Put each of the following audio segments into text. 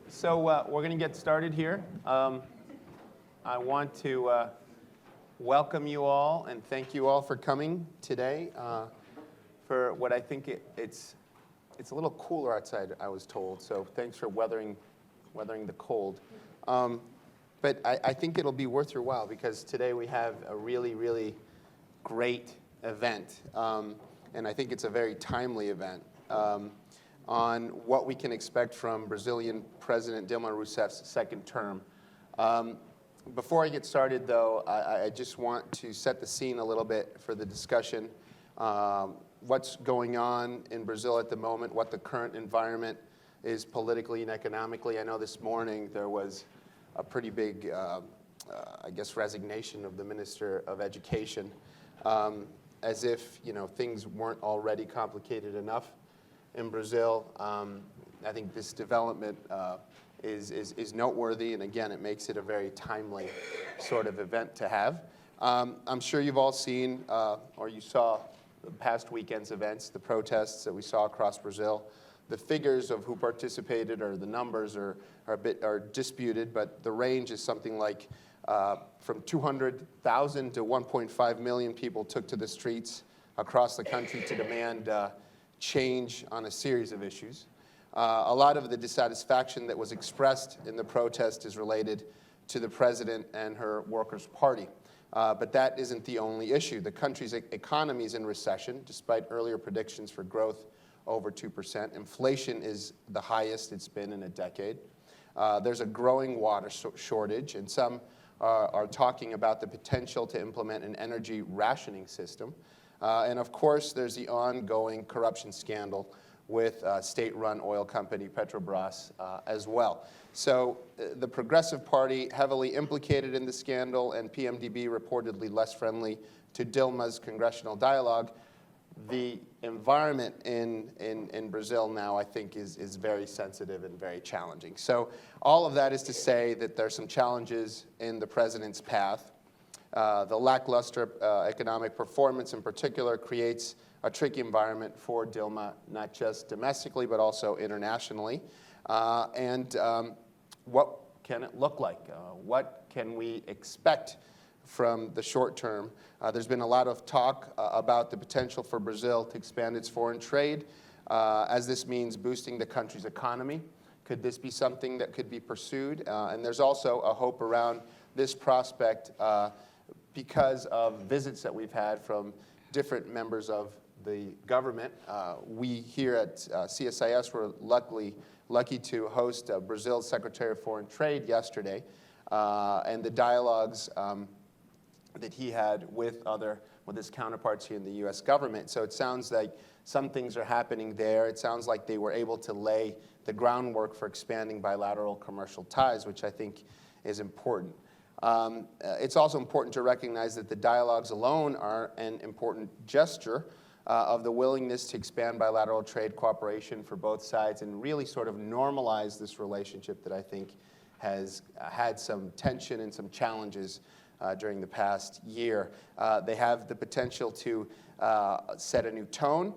So we're going to get started here. I want to welcome you all and thank you all for coming today for what I think it's a little cooler outside, I was told. So thanks for weathering the cold. But I think it'll be worth your while because today we have a really, really great event. And I think it's a very timely event. On what we can expect from Brazilian President Dilma Rousseff's second term. Before I get started, though, I just want to set the scene a little bit for the discussion. What's going on in Brazil at the moment, what the current environment is politically and economically. I know this morning there was a pretty big, I guess, resignation of the Minister of Education, as if things weren't already complicated enough in Brazil. I think this development is noteworthy, and again, it makes it a very timely sort of event to have. I'm sure you've all seen, or you saw the past weekend's events, the protests that we saw across Brazil. The figures of who participated or the numbers are disputed, but the range is something like from 200,000 to 1.5 million people took to the streets across the country to demand change on a series of issues. A lot of the dissatisfaction that was expressed in the protest is related to the president and her Workers' Party. But that isn't the only issue. The country's economy is in recession, despite earlier predictions for growth over 2%. Inflation is the highest it's been in a decade. There's a growing water shortage, and some are talking about the potential to implement an energy rationing system. And of course, there's the ongoing corruption scandal with state-run oil company Petrobras as well. So the Progressive Party heavily implicated in the scandal, and PMDB reportedly less friendly to Dilma's congressional dialogue. The environment in Brazil now, I think, is very sensitive and very challenging. So all of that is to say that there are some challenges in the president's path. The lackluster economic performance in particular creates a tricky environment for Dilma, not just domestically, but also internationally. What can it look like? What can we expect from the short term? There's been a lot of talk about the potential for Brazil to expand its foreign trade, as this means boosting the country's economy. Could this be something that could be pursued? And there's also a hope around this prospect because of visits that we've had from different members of the government. We here at CSIS were lucky to host Brazil's Secretary of Foreign Trade yesterday, and the dialogues that he had with his counterparts here in the U.S. government. So it sounds like some things are happening there. It sounds like they were able to lay the groundwork for expanding bilateral commercial ties, which I think is important. It's also important to recognize that the dialogues alone are an important gesture of the willingness to expand bilateral trade cooperation for both sides and really sort of normalize this relationship that I think has had some tension and some challenges during the past year. They have the potential to set a new tone,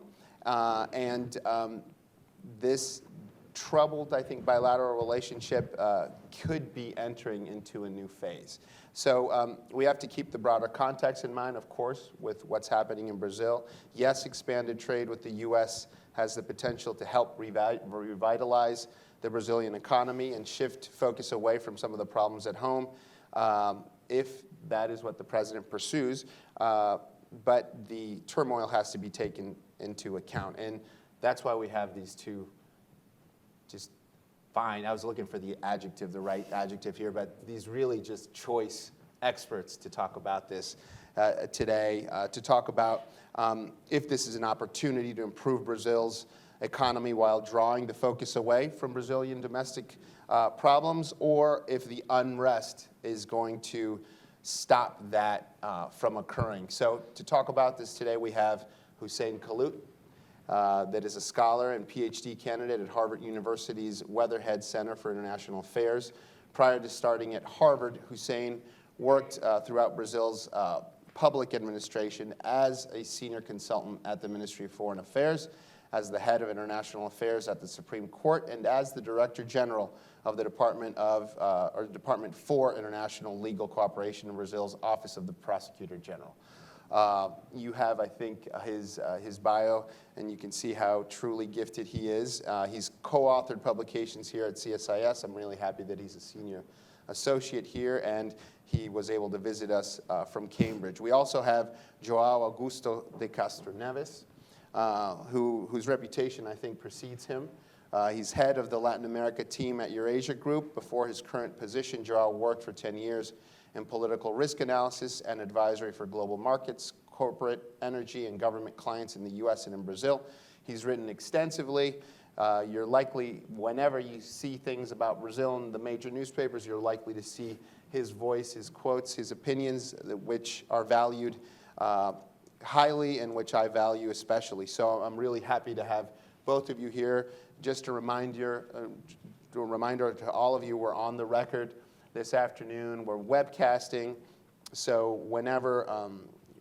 and this troubled, I think, bilateral relationship could be entering into a new phase. So we have to keep the broader context in mind, of course, with what's happening in Brazil. Yes, expanded trade with the U.S. has the potential to help revitalize the Brazilian economy and shift focus away from some of the problems at home, if that is what the president pursues. But the turmoil has to be taken into account. And that's why we have these two just fine. I was looking for the right adjective here, but these really just choice experts to talk about this today, to talk about if this is an opportunity to improve Brazil's economy while drawing the focus away from Brazilian domestic problems, or if the unrest is going to stop that from occurring. So to talk about this today, we have Hussein Kalut, that is a scholar and PhD candidate at Harvard University's Weatherhead Center for International Affairs. Prior to starting at Harvard, Hussein worked throughout Brazil's public administration as a senior consultant at the Ministry of Foreign Affairs, as the head of international affairs at the Supreme Court and as the Director General of the Department for International Legal Cooperation in Brazil's Office of the Prosecutor General. You have, I think, his bio, and you can see how truly gifted he is. He's co-authored publications here at CSIS. I'm really happy that he's a senior associate here, and he was able to visit us from Cambridge. We also have João Augusto de Castro Neves, whose reputation, I think, precedes him. He's head of the Latin America team at Eurasia Group. Before his current position, João worked for 10 years in political risk analysis and advisory for global markets, corporate, energy, and government clients in the U.S. and in Brazil. He's written extensively. You're likely, whenever you see things about Brazil in the major newspapers, you're likely to see his voice, his quotes, his opinions, which are valued highly and which I value especially. So I'm really happy to have both of you here. Just a reminder to all of you, we're on the record this afternoon. We're webcasting, so whenever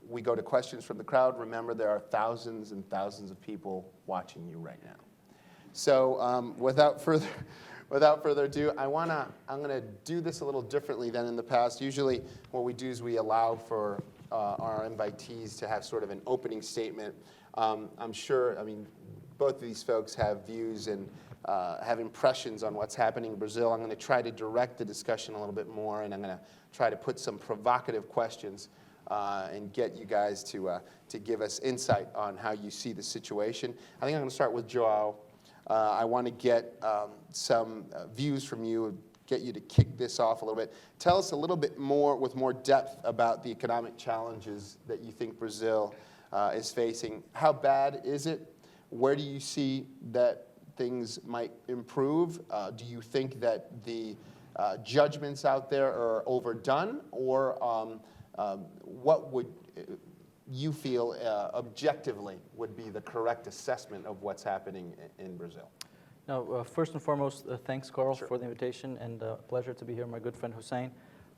we go to questions from the crowd, remember there are thousands and thousands of people watching you right now. So without further ado, I'm going to do this a little differently than in the past. Usually what we do is we allow for our invitees to have sort of an opening statement. I'm sure, both of these folks have views and have impressions on what's happening in Brazil. I'm going to try to direct the discussion a little bit more, and I'm going to try to put some provocative questions and get you guys to give us insight on how you see the situation. I think I'm going to start with João. I want to get some views from you, get you to kick this off a little bit. Tell us a little bit more, with more depth, about the economic challenges that you think Brazil is facing. How bad is it? Where do you see that things might improve? Do you think that the judgments out there are overdone, or what would you feel objectively would be the correct assessment of what's happening in Brazil? No, first and foremost, thanks, Carl, Sure. for the invitation, and pleasure to be here, my good friend Hussein.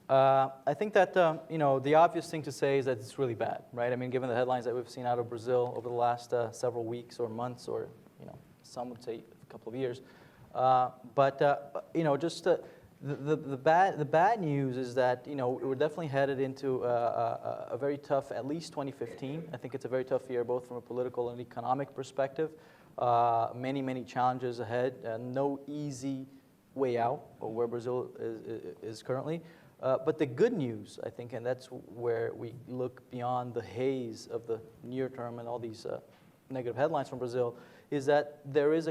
I think that the obvious thing to say is that it's really bad, right? Given the headlines that we've seen out of Brazil over the last several weeks or months, or some would say a couple of years. The bad news is that we're definitely headed into a very tough, at least 2015. I think it's a very tough year, both from a political and economic perspective. Many challenges ahead. No easy way out, or where Brazil is currently. But the good news, I think, and that's where we look beyond the haze of the near term and all these negative headlines from Brazil, is that there has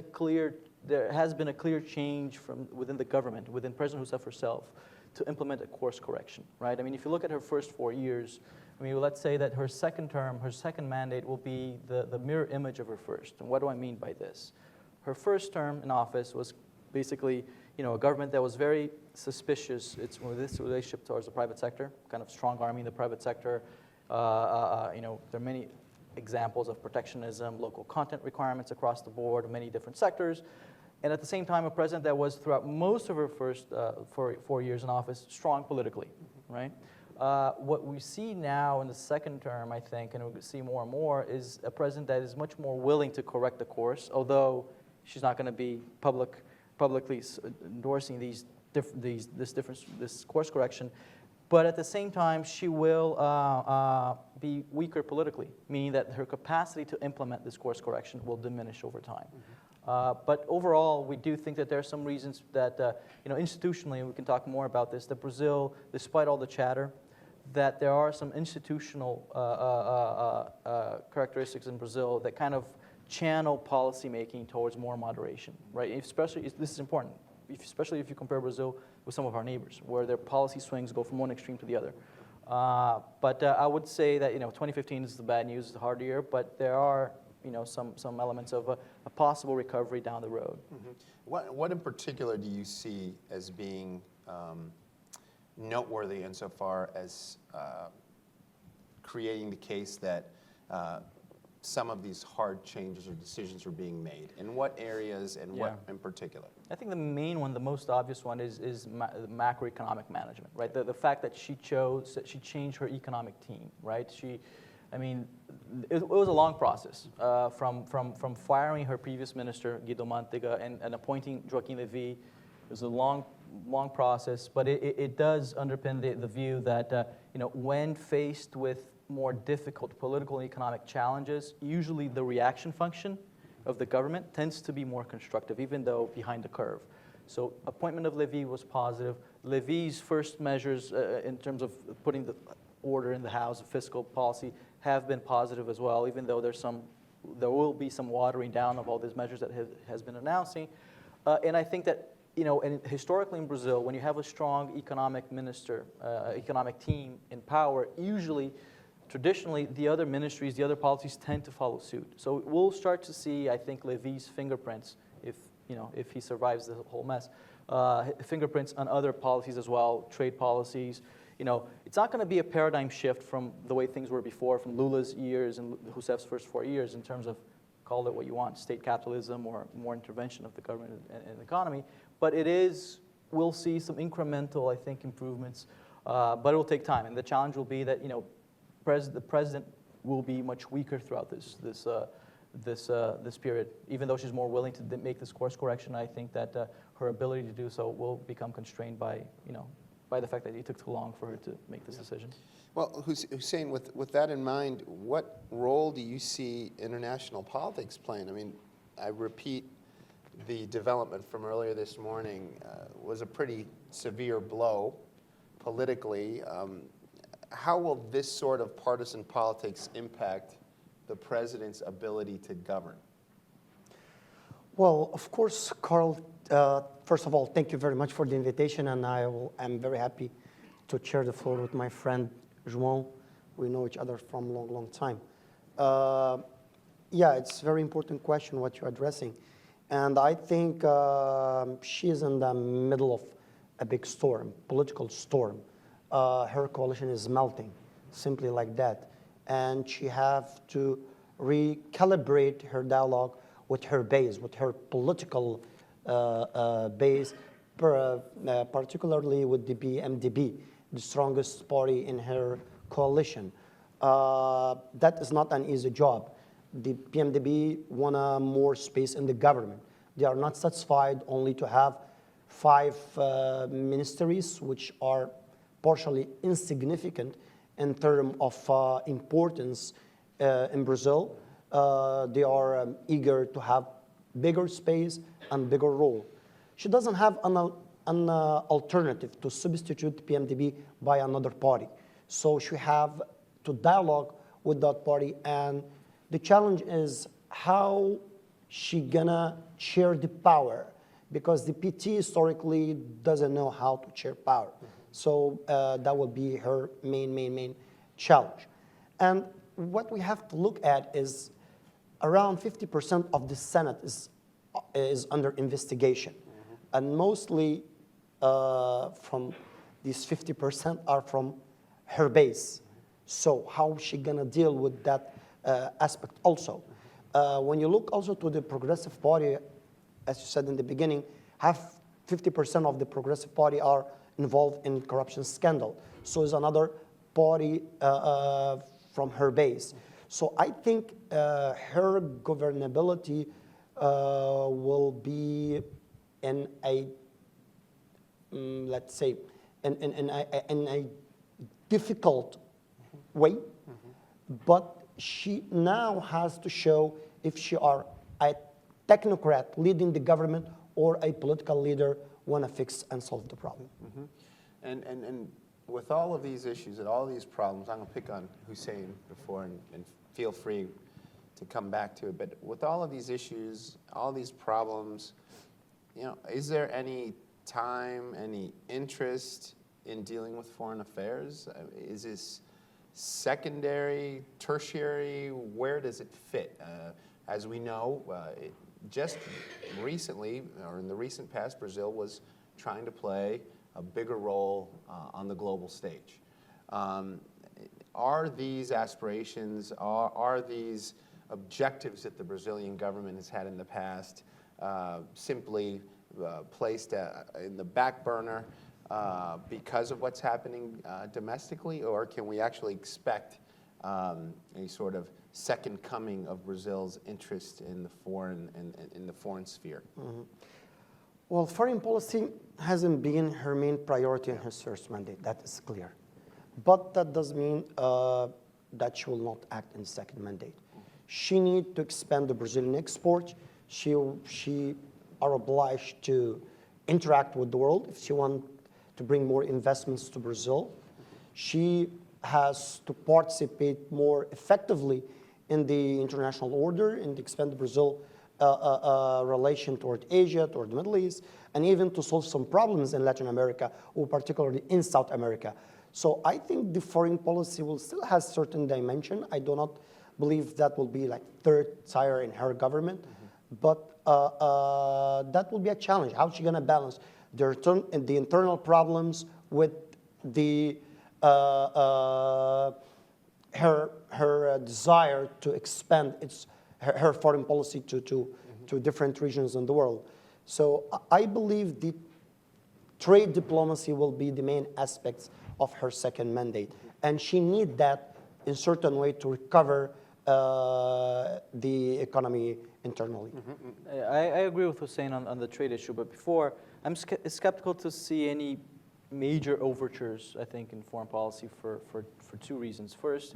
been a clear change from within the government, within President Rousseff herself, to implement a course correction, right? If you look at her first 4 years, let's say that her second term, her second mandate will be the mirror image of her first. And what do I mean by this? Her first term in office was basically a government that was very suspicious. It's this relationship towards the private sector, kind of strong arming the private sector. There are many examples of protectionism, local content requirements across the board, many different sectors. And at the same time, a president that was, throughout most of her first 4 years in office, strong politically, right? What we see now in the second term, I think, and we'll see more and more, is a president that is much more willing to correct the course, although she's not going to be publicly endorsing this course correction. But at the same time, she will be weaker politically, meaning that her capacity to implement this course correction will diminish over time. But overall, we do think that there are some reasons that, institutionally, and we can talk more about this, that Brazil, despite all the chatter, that there are some institutional characteristics in Brazil that kind of channel policymaking towards more moderation, right? Especially, this is important, especially if you compare Brazil with some of our neighbors, where their policy swings go from one extreme to the other. But I would say that 2015 is the bad news, it's a hard year, but there are some elements of a possible recovery down the road. Mm-hmm. What in particular do you see as being noteworthy insofar as creating the case that some of these hard changes or decisions are being made? In what areas and what in particular? I think the main one, the most obvious one, is macroeconomic management, right? The fact that she changed her economic team, right? I mean, it was a long process from firing her previous minister, Guido Mantega, and appointing Joaquim Levy. It was a long process, but it does underpin the view that when faced with more difficult political and economic challenges, usually the reaction function of the government tends to be more constructive, even though behind the curve. So appointment of Levy was positive. Levy's first measures in terms of putting the order in the House of fiscal policy have been positive as well, even though there will be some watering down of all these measures that has been announcing. And I think that and historically in Brazil, when you have a strong economic minister, economic team in power, usually, traditionally, the other ministries, the other policies tend to follow suit. So we'll start to see, I think, Levy's fingerprints, if he survives the whole mess, fingerprints on other policies as well, trade policies. It's not going to be a paradigm shift from the way things were before, from Lula's years and Rousseff's first 4 years in terms of, call it what you want, state capitalism or more intervention of the government and the economy. But we'll see some incremental, I think, improvements, but it will take time. And the challenge will be that, the president will be much weaker throughout this period. Even though she's more willing to make this course correction, I think that her ability to do so will become constrained by the fact that it took too long for her to make this decision. Well, Hussein, with that in mind, what role do you see international politics playing? I mean, I repeat, the development from earlier this morning was a pretty severe blow politically. How will this sort of partisan politics impact the president's ability to govern? Well, of course, Carl, first of all, thank you very much for the invitation, and I'm very happy to share the floor with my friend João. We know each other from a long, long time. Yeah, it's a very important question what you're addressing. And I think she's in the middle of a big storm, political storm. Her coalition is melting, simply like that. And she have to recalibrate her dialogue with her base, with her political base, particularly with the PMDB, the strongest party in her coalition. That is not an easy job. The PMDB want more space in the government. They are not satisfied only to have 5 ministries, which are partially insignificant in terms of importance in Brazil. They are eager to have bigger space and bigger role. She doesn't have an alternative to substitute PMDB by another party. So she have to dialogue with that party, and the challenge is how she gonna share the power, because the PT historically doesn't know how to share power. So that will be her main challenge. And what we have to look at is around 50% of the Senate is under investigation. And mostly from these 50% are from her base. So how is she gonna deal with that aspect also? When you look also to the Progressive Party, as you said in the beginning, 50% of the Progressive Party are involved in corruption scandal. So is another party from her base. So I think her governability will be in a, let's say, in a difficult way, but she now has to show if she are a technocrat leading the government or a political leader want to fix and solve the problem. And with all of these issues and all these problems, I'm going to pick on Hussein before and feel free to come back to it, but with all of these issues, all these problems, is there any time, any interest in dealing with foreign affairs? Is this secondary, tertiary? Where does it fit? As we know, just recently, or in the recent past, Brazil was trying to play a bigger role on the global stage. Are these aspirations, are these objectives that the Brazilian government has had in the past simply placed in the back burner because of what's happening domestically, or can we actually expect a sort of second coming of Brazil's interest in the foreign in the foreign sphere? Well, foreign policy hasn't been her main priority in her first mandate. That is clear. But that does mean that she will not act in the second mandate. She needs to expand the Brazilian export. She are obliged to interact with the world if she wants to bring more investments to Brazil. She has to participate more effectively in the international order and expand Brazil relation toward Asia, toward the Middle East, and even to solve some problems in Latin America, or particularly in South America. So I think the foreign policy will still have certain dimension. I do not believe that will be like third tier in her government, but that will be a challenge. How is she going to balance the internal problems with the her desire to expand her foreign policy to different regions in the world? So I believe the trade diplomacy will be the main aspects of her second mandate, and she needs that in certain way to recover the economy internally. I agree with Hussein on the trade issue, but before, I'm skeptical to see any major overtures, I think, in foreign policy for two reasons. First,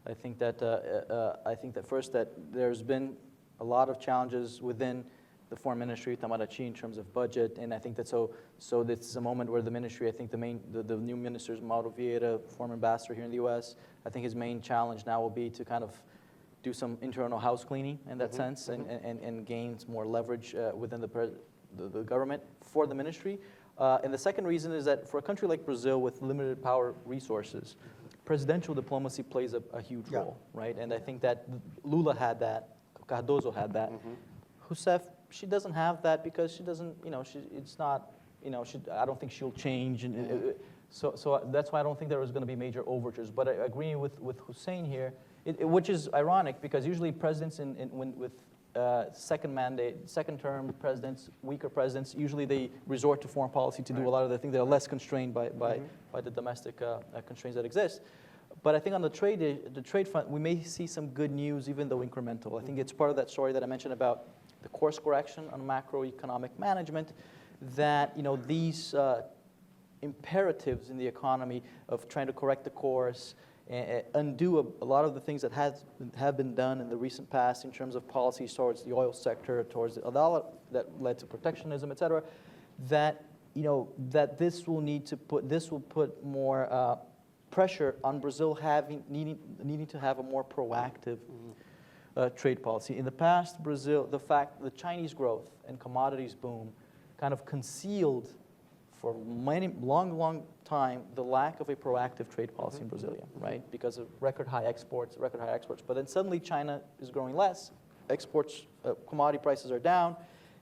I think that there's been a lot of challenges within the foreign ministry, Itamaraty, in terms of budget, and I think that so this is a moment where the ministry, I think the new minister, Mauro Vieira, former ambassador here in the U.S., I think his main challenge now will be to kind of do some internal house cleaning in that sense and gain more leverage within the government for the ministry. And the second reason is that for a country like Brazil with limited power resources, presidential diplomacy plays a huge role, right? And I think that Lula had that, Cardoso had that. Rousseff, she doesn't have that because she doesn't, it's not, I don't think she'll change. And so that's why I don't think there was going to be major overtures. But I agree with Hussein here, which is ironic because usually presidents with second term presidents, weaker presidents, usually they resort to foreign policy to do a lot of the things that are less constrained by the domestic constraints that exist. But I think on the trade front, we may see some good news, even though incremental. I think it's part of that story that I mentioned about the course correction on macroeconomic management, that these imperatives in the economy of trying to correct the course, undo a lot of the things that have been done in the recent past in terms of policies towards the oil sector, towards the dollar that led to protectionism, et cetera, that this will put more pressure on Brazil needing to have a more proactive trade policy. In the past, the Chinese growth and commodities boom kind of concealed for long time the lack of a proactive trade policy in Brazil, right? Because of record high exports. But then suddenly China is growing less, exports, commodity prices are down.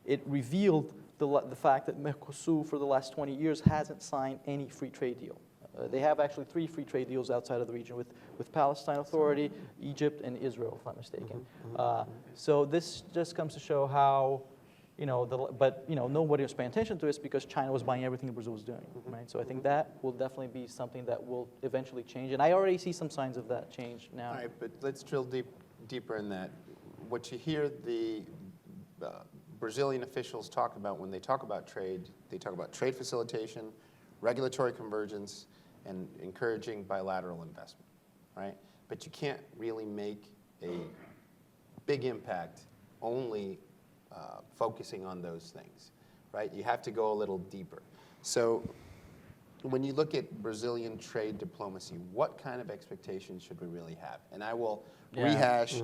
It revealed the fact that Mercosur for the last 20 years hasn't signed any free trade deal. They have actually 3 free trade deals outside of the region with Palestine Authority, Egypt, and Israel, if I'm not mistaken. So this just comes to show how, nobody was paying attention to this because China was buying everything that Brazil was doing, right? So I think that will definitely be something that will eventually change, and I already see some signs of that change now. All right, but let's drill deeper in that. What you hear the Brazilian officials talk about when they talk about trade, they talk about trade facilitation, regulatory convergence, and encouraging bilateral investment, right? But you can't really make a big impact only focusing on those things, right? You have to go a little deeper. So when you look at Brazilian trade diplomacy, what kind of expectations should we really have? And I will rehash,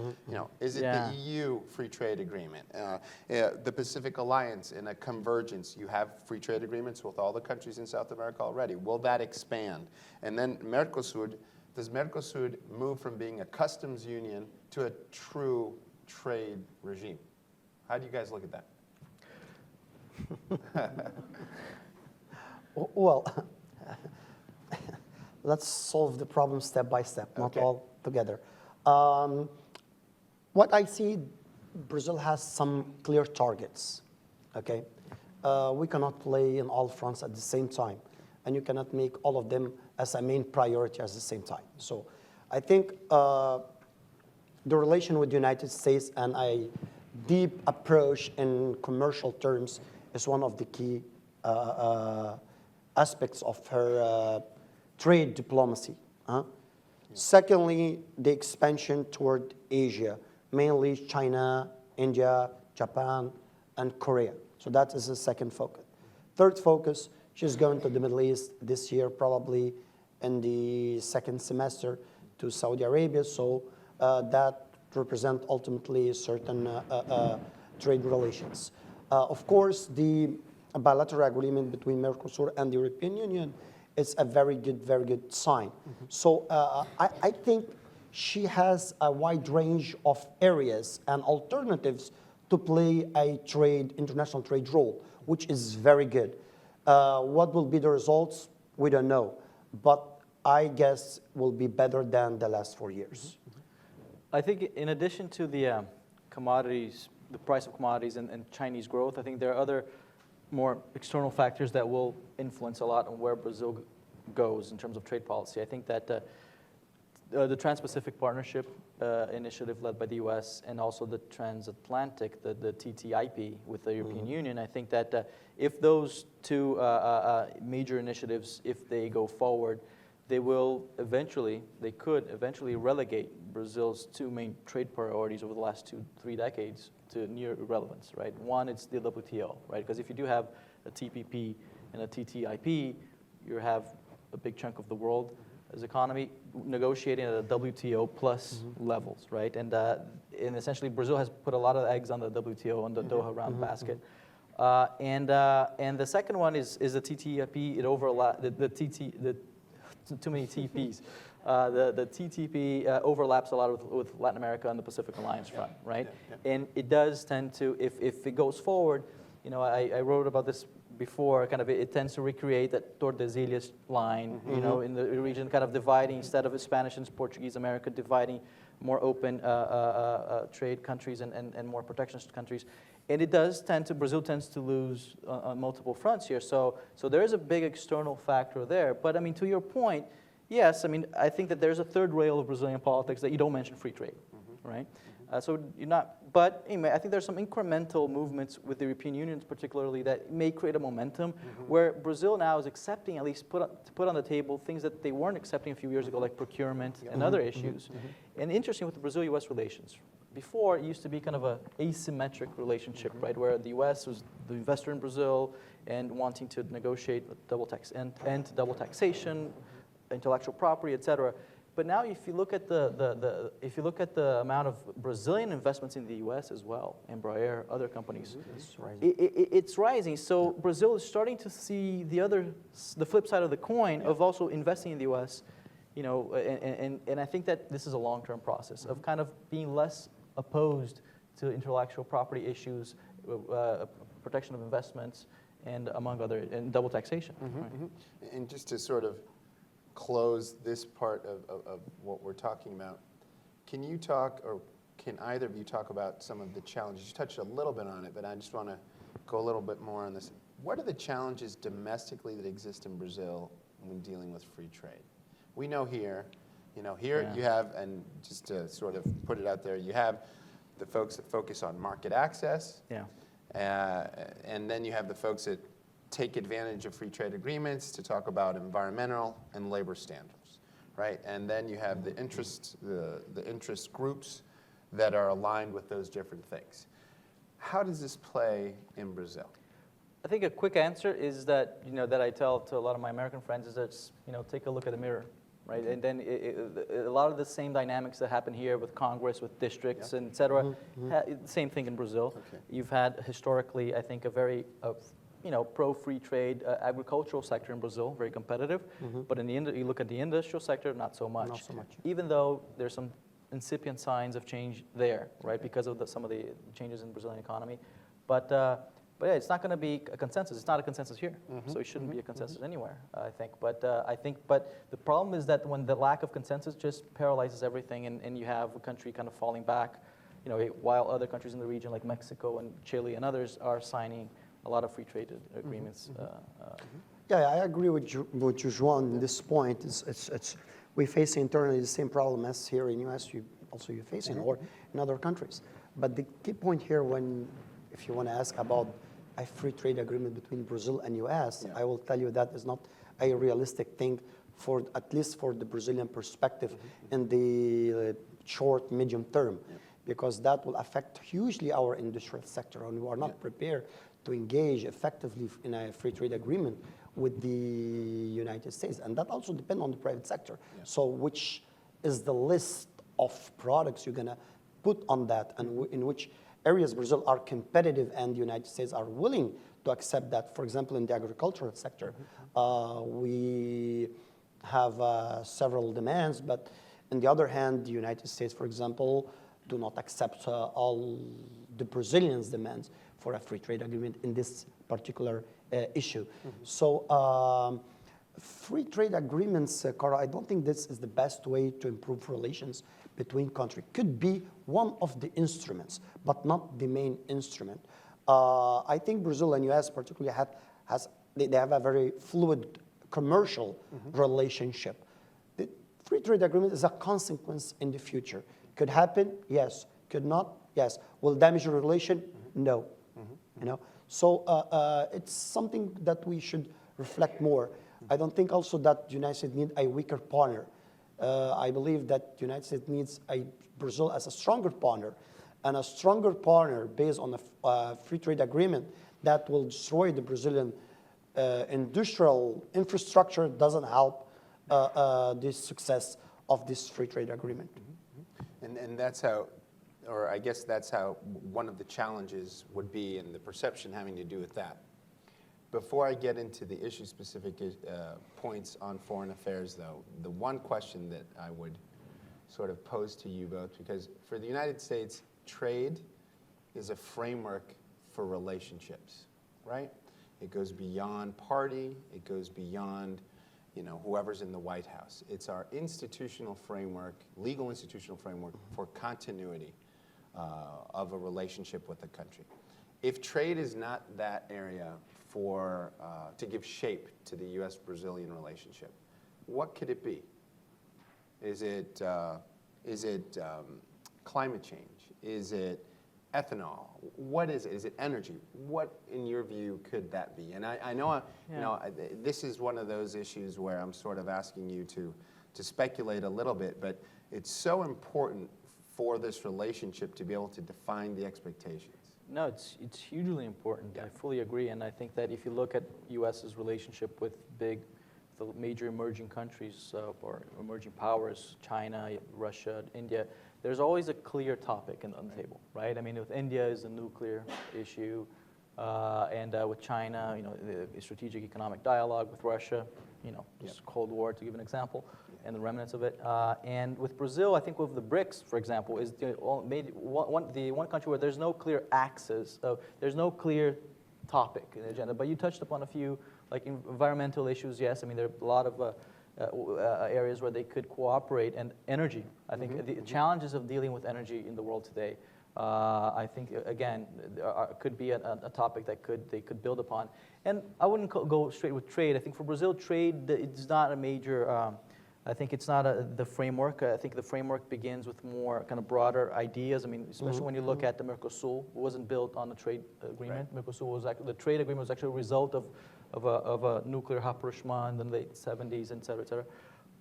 is it the EU free trade agreement, the Pacific Alliance in a convergence? You have free trade agreements with all the countries in South America already. Will that expand? And then Mercosur, does Mercosur move from being a customs union to a true trade regime? How do you guys look at that? Well, let's solve the problem step by step, not all together. What I see, Brazil has some clear targets, okay? We cannot play in all fronts at the same time, and you cannot make all of them as a main priority at the same time. So I think the relation with the United States and a deep approach in commercial terms is one of the key aspects of her trade diplomacy. Secondly, the expansion toward Asia, mainly China, India, Japan, and Korea. So that is the second focus. Third focus, she's going to the Middle East this year, probably in the second semester to Saudi Arabia. So that represent ultimately certain trade relations. Of course, the bilateral agreement between Mercosur and the European Union is a very good sign. So I think she has a wide range of areas and alternatives to play a international trade role, which is very good. What will be the results? We don't know, but I guess will be better than the last 4 years. I think in addition to the commodities, the price of commodities and Chinese growth, I think there are other more external factors that will influence a lot on where Brazil goes in terms of trade policy. I think that the Trans-Pacific Partnership initiative led by the US and also the transatlantic, the TTIP with the European Union, I think that if those two major initiatives, if they go forward, they could eventually relegate Brazil's two main trade priorities over the last 2-3 decades to near irrelevance, right? One, it's the WTO, right? Because if you do have a TPP and a TTIP, you have a big chunk of the world as economy negotiating at a WTO plus levels, right? And essentially Brazil has put a lot of eggs on the WTO, on the Doha round basket. And the second one is the TTIP. It overlaps too many TPs. The TTP overlaps a lot with Latin America and the Pacific Alliance front, right? And it does tend to, if it goes forward, you know, I wrote about this before, kind of it tends to recreate that Tordesillas line, you know, in the region, kind of dividing, instead of Spanish and Portuguese America, dividing more open trade countries and more protectionist countries. And it does Brazil tends to lose on multiple fronts here. So there is a big external factor there. But I mean, to your point, yes, I mean, I think that there's a third rail of Brazilian politics that you don't mention free trade, right? So you're not, but anyway, I think there's some incremental movements with the European Union particularly that may create a momentum where Brazil now is accepting, at least to put on the table, things that they weren't accepting a few years ago, like procurement and other issues. And interesting with the Brazil-US relations. Before, it used to be kind of an asymmetric relationship, right, where the U.S. was the investor in Brazil and wanting to negotiate double taxation, intellectual property, et cetera. But now, if you look at the amount of Brazilian investments in the U.S. as well, Embraer, other companies, it's rising. So Brazil is starting to see the flip side of the coin of also investing in the U.S. You know, and I think that this is a long-term process of kind of being less opposed to intellectual property issues, protection of investments, and among other, and double taxation. Right? And just to sort of close this part of what we're talking about, can you talk, or can either of you talk about some of the challenges? You touched a little bit on it, but I just want to go a little bit more on this. What are the challenges domestically that exist in Brazil when dealing with free trade? We know here, you have, and just to sort of put it out there, you have the folks that focus on market access, and then you have the folks that take advantage of free trade agreements to talk about environmental and labor standards, right? And then you have the interest groups that are aligned with those different things. How does this play in Brazil? I think a quick answer is that, that I tell to a lot of my American friends is that, take a look at the mirror, right? And then a lot of the same dynamics that happen here with Congress, with districts, and et cetera, same thing in Brazil. Okay. You've had historically, I think, a very, pro-free trade agricultural sector in Brazil, very competitive. But you look at the industrial sector, not so much. Not so much. Even though there's some incipient signs of change there, right? Because of some of the changes in the Brazilian economy. But yeah, it's not going to be a consensus. It's not a consensus here, so it shouldn't be a consensus anywhere, I think. But the problem is that when the lack of consensus just paralyzes everything, and you have a country kind of falling back, while other countries in the region like Mexico and Chile and others are signing a lot of free trade agreements. Yeah, I agree with you, João, on this point. we face internally the same problem as here in US you're facing, or in other countries. But the key point here, if you want to ask about a free trade agreement between Brazil and US, I will tell you that is not a realistic thing, at least for the Brazilian perspective in the short, medium term, because that will affect hugely our industrial sector, and we are not prepared to engage effectively in a free trade agreement with the United States. And that also depends on the private sector. So which is the list of products you're going to put on that, and in which areas Brazil are competitive and the United States are willing to accept that. For example, in the agricultural sector, we have several demands, but on the other hand, the United States, for example, do not accept all the Brazilians' demands for a free trade agreement in this particular issue. So free trade agreements, Cara, I don't think this is the best way to improve relations between countries. Could be one of the instruments, but not the main instrument. I think Brazil and US particularly they have a very fluid commercial relationship. The free trade agreement is a consequence in the future. Could happen, yes. Could not, yes. Will damage your relation? No. You know, so it's something that we should reflect more. I don't think also that the United States needs a weaker partner. I believe that the United States needs Brazil as a stronger partner, and a stronger partner based on a free trade agreement that will destroy the Brazilian industrial infrastructure doesn't help the success of this free trade agreement. And that's how, or I guess that's how one of the challenges would be, and the perception having to do with that. Before I get into the issue-specific points on foreign affairs, though, the one question that I would sort of pose to you both, because for the United States, trade is a framework for relationships, right? It goes beyond party. It goes beyond, you know, whoever's in the White House. It's our institutional framework, legal institutional framework for continuity of a relationship with a country. If trade is not that area for to give shape to the U.S.-Brazilian relationship, what could it be? Is it climate change? Is it ethanol? What is it? Is it energy? What, in your view, could that be? And I know, you know, this is one of those issues where I'm sort of asking you to speculate a little bit, but it's so important for this relationship to be able to define the expectations. No, it's hugely important. I fully agree, and I think that if you look at U.S.'s relationship with the major emerging countries or emerging powers, China, Russia, India, there's always a clear topic on the table, right? I mean, with India is the nuclear issue, and with China, you know, the strategic economic dialogue. With Russia, you know, just Cold War, to give an example, and the remnants of it. And with Brazil, I think with the BRICS, for example, is the one country where there's no clear axis, so there's no clear topic in the agenda. But you touched upon a few, like environmental issues. Yes, I mean, there are a lot of areas where they could cooperate, and energy. I think the challenges of dealing with energy in the world today, I think, again, could be a topic that they could build upon. And I wouldn't go straight with trade. I think for Brazil, trade, it's not a major, I think it's not the framework. I think the framework begins with more kind of broader ideas. I mean, especially when you look at the Mercosur, it wasn't built on a trade agreement. Right. Mercosur was actually, the trade agreement was actually a result of a nuclear rapprochement in the late 70s, et cetera, et cetera.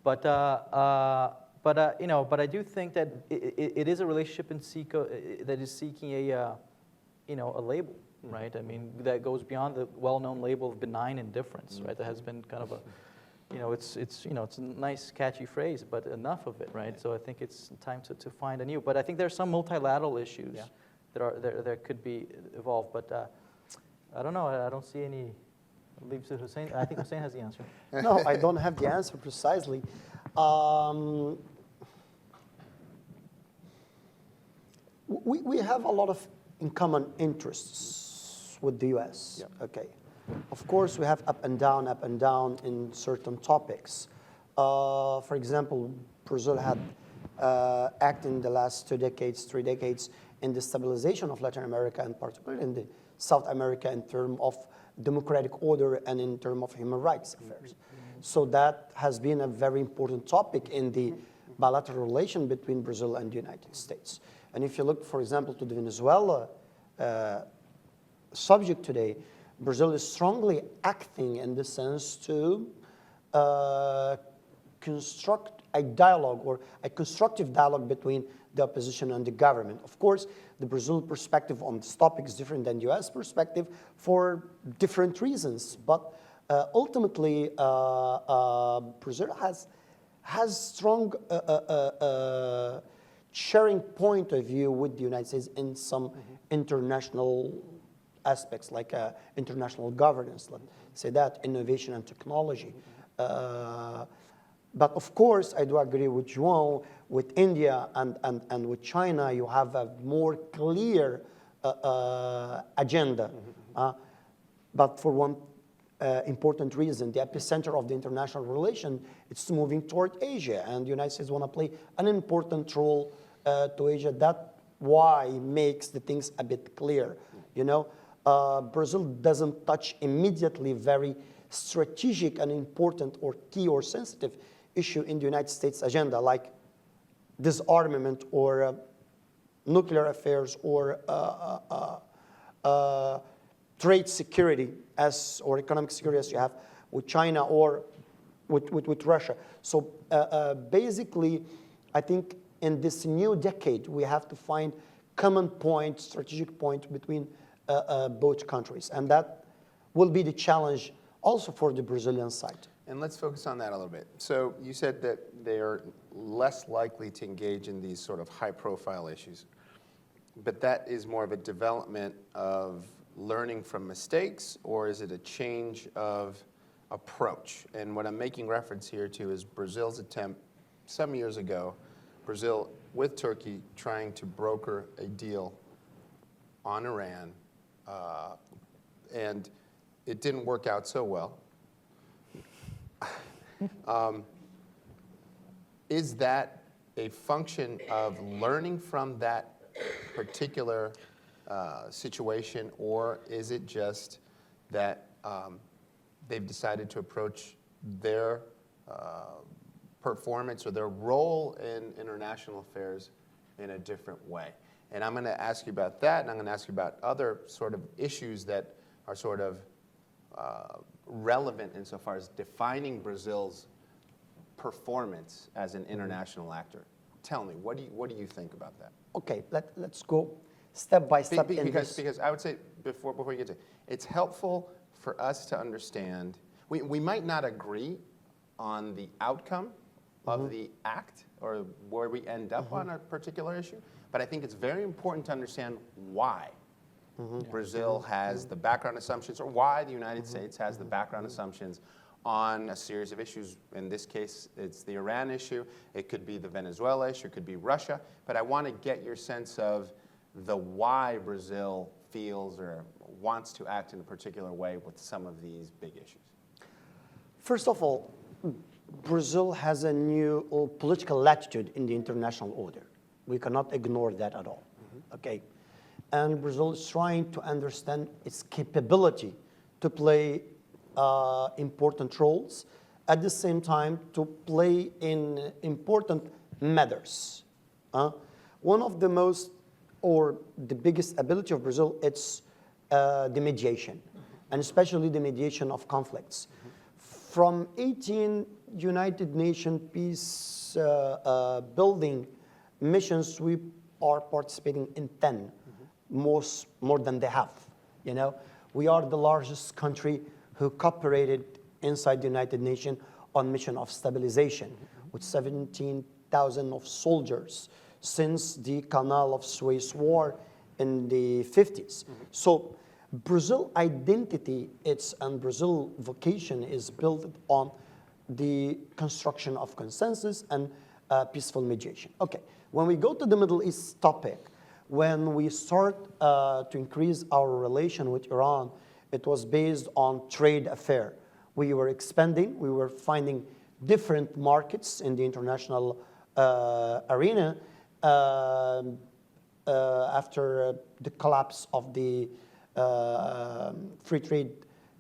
But you know, but I do think that it is a relationship that is seeking a label, right? I mean, that goes beyond the well-known label of benign indifference, right? That has been kind of a, you know, it's a nice catchy phrase, but enough of it, right? So I think it's time to find a new. But I think there are some multilateral issues that could be evolved. But I don't know. I don't see any. I'll leave it to Hussein. I think Hussein has the answer. No, I don't have the answer precisely. We have a lot of in common interests with the U.S. Yep. Okay. Of course, we have up and down in certain topics. For example, Brazil had acted in the last 2 decades, 3 decades in the stabilization of Latin America, and particularly in the South America in terms of democratic order and in terms of human rights affairs. So that has been a very important topic in the bilateral relation between Brazil and the United States. And if you look, for example, to the Venezuela subject today, Brazil is strongly acting in the sense to construct a dialogue or a constructive dialogue between the opposition and the government. Of course, the Brazil perspective on this topic is different than the US perspective for different reasons. But ultimately, Brazil has strong sharing point of view with the United States in some international aspects, like international governance, let's say that, innovation and technology. But of course, I do agree with João, with India and with China, you have a more clear agenda. But for one important reason, the epicenter of the international relation, it's moving toward Asia, and the United States want to play an important role to Asia. That's why makes the things a bit clear, you know. Brazil doesn't touch immediately very strategic and important or key or sensitive issue in the United States agenda, like disarmament or nuclear affairs or trade security or economic security as you have with China or with Russia. So basically, I think in this new decade, we have to find common point, strategic point between both countries. And that will be the challenge also for the Brazilian side. And let's focus on that a little bit. So you said that they are less likely to engage in these sort of high-profile issues. But that is more of a development of learning from mistakes, or is it a change of approach? And what I'm making reference here to is Brazil's attempt some years ago, Brazil with Turkey trying to broker a deal on Iran, and it didn't work out so well. Is that a function of learning from that particular situation, or is it just that they've decided to approach their performance or their role in international affairs in a different way? And I'm going to ask you about that, and I'm going to ask you about other sort of issues that are sort of relevant insofar as defining Brazil's performance as an international actor. Tell me, what do you think about that? Okay, let's go step by step in this. Because I would say, before you get to it, it's helpful for us to understand, we might not agree on the outcome of the act or where we end up on a particular issue, but I think it's very important to understand why Brazil has the background assumptions, or why the United States has the background assumptions on a series of issues. In this case, it's the Iran issue. It could be the Venezuela issue. It could be Russia. But I want to get your sense of the why Brazil feels or wants to act in a particular way with some of these big issues. First of all, Brazil has a new political latitude in the international order. We cannot ignore that at all, okay? And Brazil is trying to understand its capability to play important roles, at the same time to play in important matters. One of the most, or the biggest ability of Brazil, it's the mediation, and especially the mediation of conflicts. From 18 United Nations peace building missions, we are participating in 10, more than they have. You know, we are the largest country who cooperated inside the United Nations on mission of stabilization, with 17,000 of soldiers since the Canal of Suez War in the 50s. So Brazil identity, and Brazil vocation is built on the construction of consensus and peaceful mediation. Okay, when we go to the Middle East topic, when we start to increase our relation with Iran, it was based on trade affair. We were expanding, we were finding different markets in the international arena after the collapse of the free trade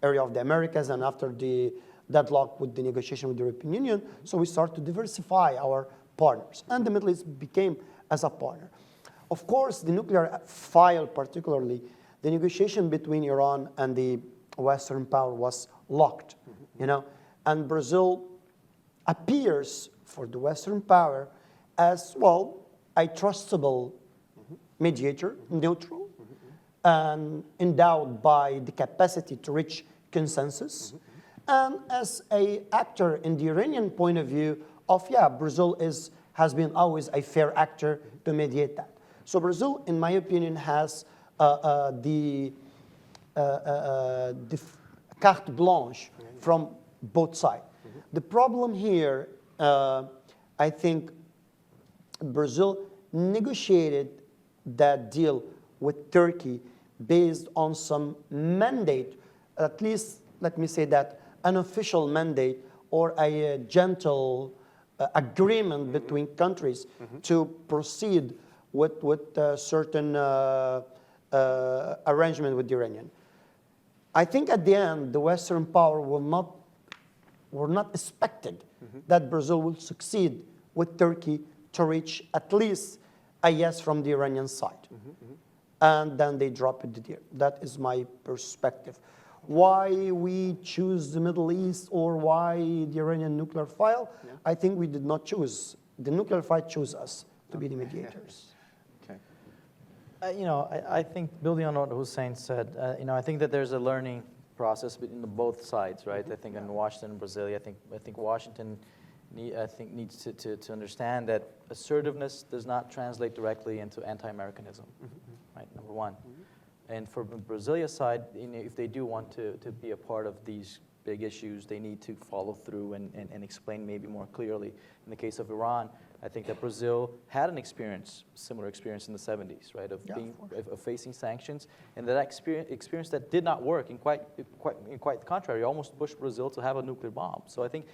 area of the Americas, and after the deadlocked with the negotiation with the European Union. So we start to diversify our partners. And the Middle East became as a partner. Of course, the nuclear file particularly, the negotiation between Iran and the Western power was locked, you know, and Brazil appears for the Western power as, well, a trustable mediator, neutral, and endowed by the capacity to reach consensus, and as an actor in the Iranian point of view of, yeah, Brazil has been always a fair actor to mediate that. So Brazil, in my opinion, has the carte blanche from both sides. The problem here, I think Brazil negotiated that deal with Turkey based on some mandate, at least, let me say that, an official mandate or a gentle agreement between countries to proceed with certain arrangement with the Iranian. I think at the end, the Western power were not expected that Brazil will succeed with Turkey to reach at least a yes from the Iranian side. And then they drop it there. That is my perspective. Why we choose the Middle East or why the Iranian nuclear file, I think we did not choose. The nuclear file chose us to be the mediators. You know, I think building on what Hussein said, you know, I think that there's a learning process between both sides, right? I think in Washington and Brazil, I think Washington needs to understand that assertiveness does not translate directly into anti-Americanism, right? Number one. And for the Brazilian side, you know, if they do want to be a part of these big issues, they need to follow through and explain maybe more clearly. In the case of Iran, I think that Brazil had an experience, similar experience in the 70s, right, of facing sanctions, and that experience that did not work, in quite the contrary, almost pushed Brazil to have a nuclear bomb. So I think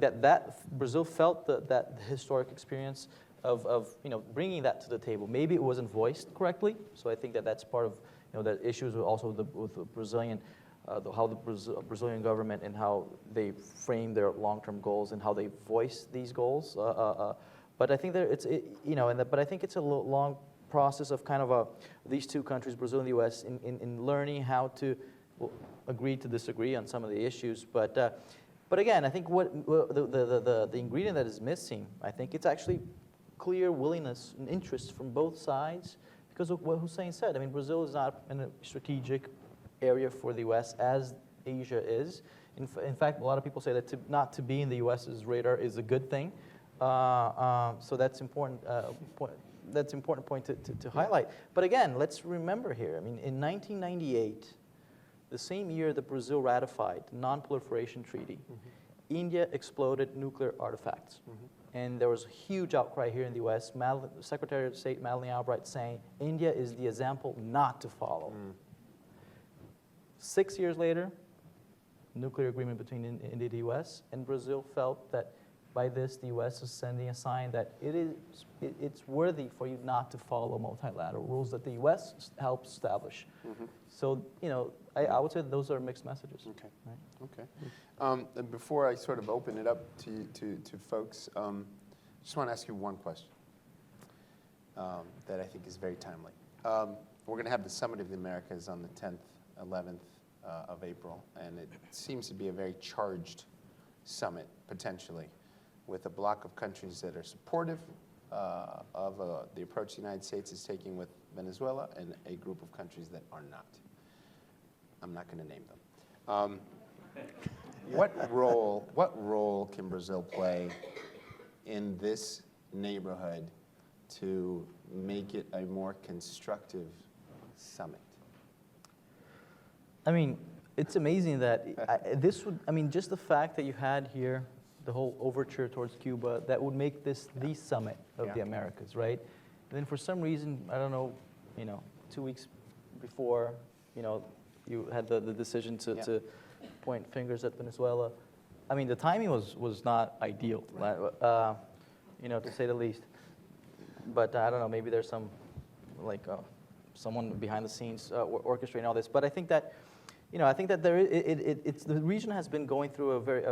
that Brazil felt that historic experience of you know, bringing that to the table. Maybe it wasn't voiced correctly, so I think that that's part of, you know, the issues also with the Brazilian. How the Brazilian government and how they frame their long-term goals and how they voice these goals. But I think that you know, but I think it's a long process of kind of these two countries, Brazil and the U.S., in learning how to agree to disagree on some of the issues. But again, I think what the ingredient that is missing, I think it's actually clear willingness and interest from both sides, because of what Hussein said. I mean, Brazil is not in a strategic area for the U.S. as Asia is. In fact, a lot of people say that not to be in the U.S.'s radar is a good thing. So that's important. That's important point to highlight. But again, let's remember here. I mean, in 1998, the same year that Brazil ratified the Non-Proliferation Treaty, India exploded nuclear artifacts. And there was a huge outcry here in the U.S. Secretary of State Madeleine Albright saying, India is the example not to follow. 6 years later, nuclear agreement between India and the U.S., and Brazil felt that by this, the U.S. is sending a sign that it's worthy for you not to follow multilateral rules that the U.S. helped establish. So, you know, I would say those are mixed messages. Okay. Right? Okay. And before I sort of open it up to folks, just want to ask you one question that I think is very timely. We're going to have the Summit of the Americas on the 10th, 11th of April, and it seems to be a very charged summit, potentially, with a block of countries that are supportive of the approach the United States is taking with Venezuela, and a group of countries that are not. I'm not going to name them. What role can Brazil play in this neighborhood to make it a more constructive summit? I mean, it's amazing that just the fact that you had here the whole overture towards Cuba, that would make this the summit of the Americas, right? And then for some reason, I don't know, 2 weeks before, you had the decision to point fingers at Venezuela. I mean, the timing was not ideal, to say the least. But I don't know, maybe there's some, someone behind the scenes orchestrating all this. But I think that, I think that the region has been going through a very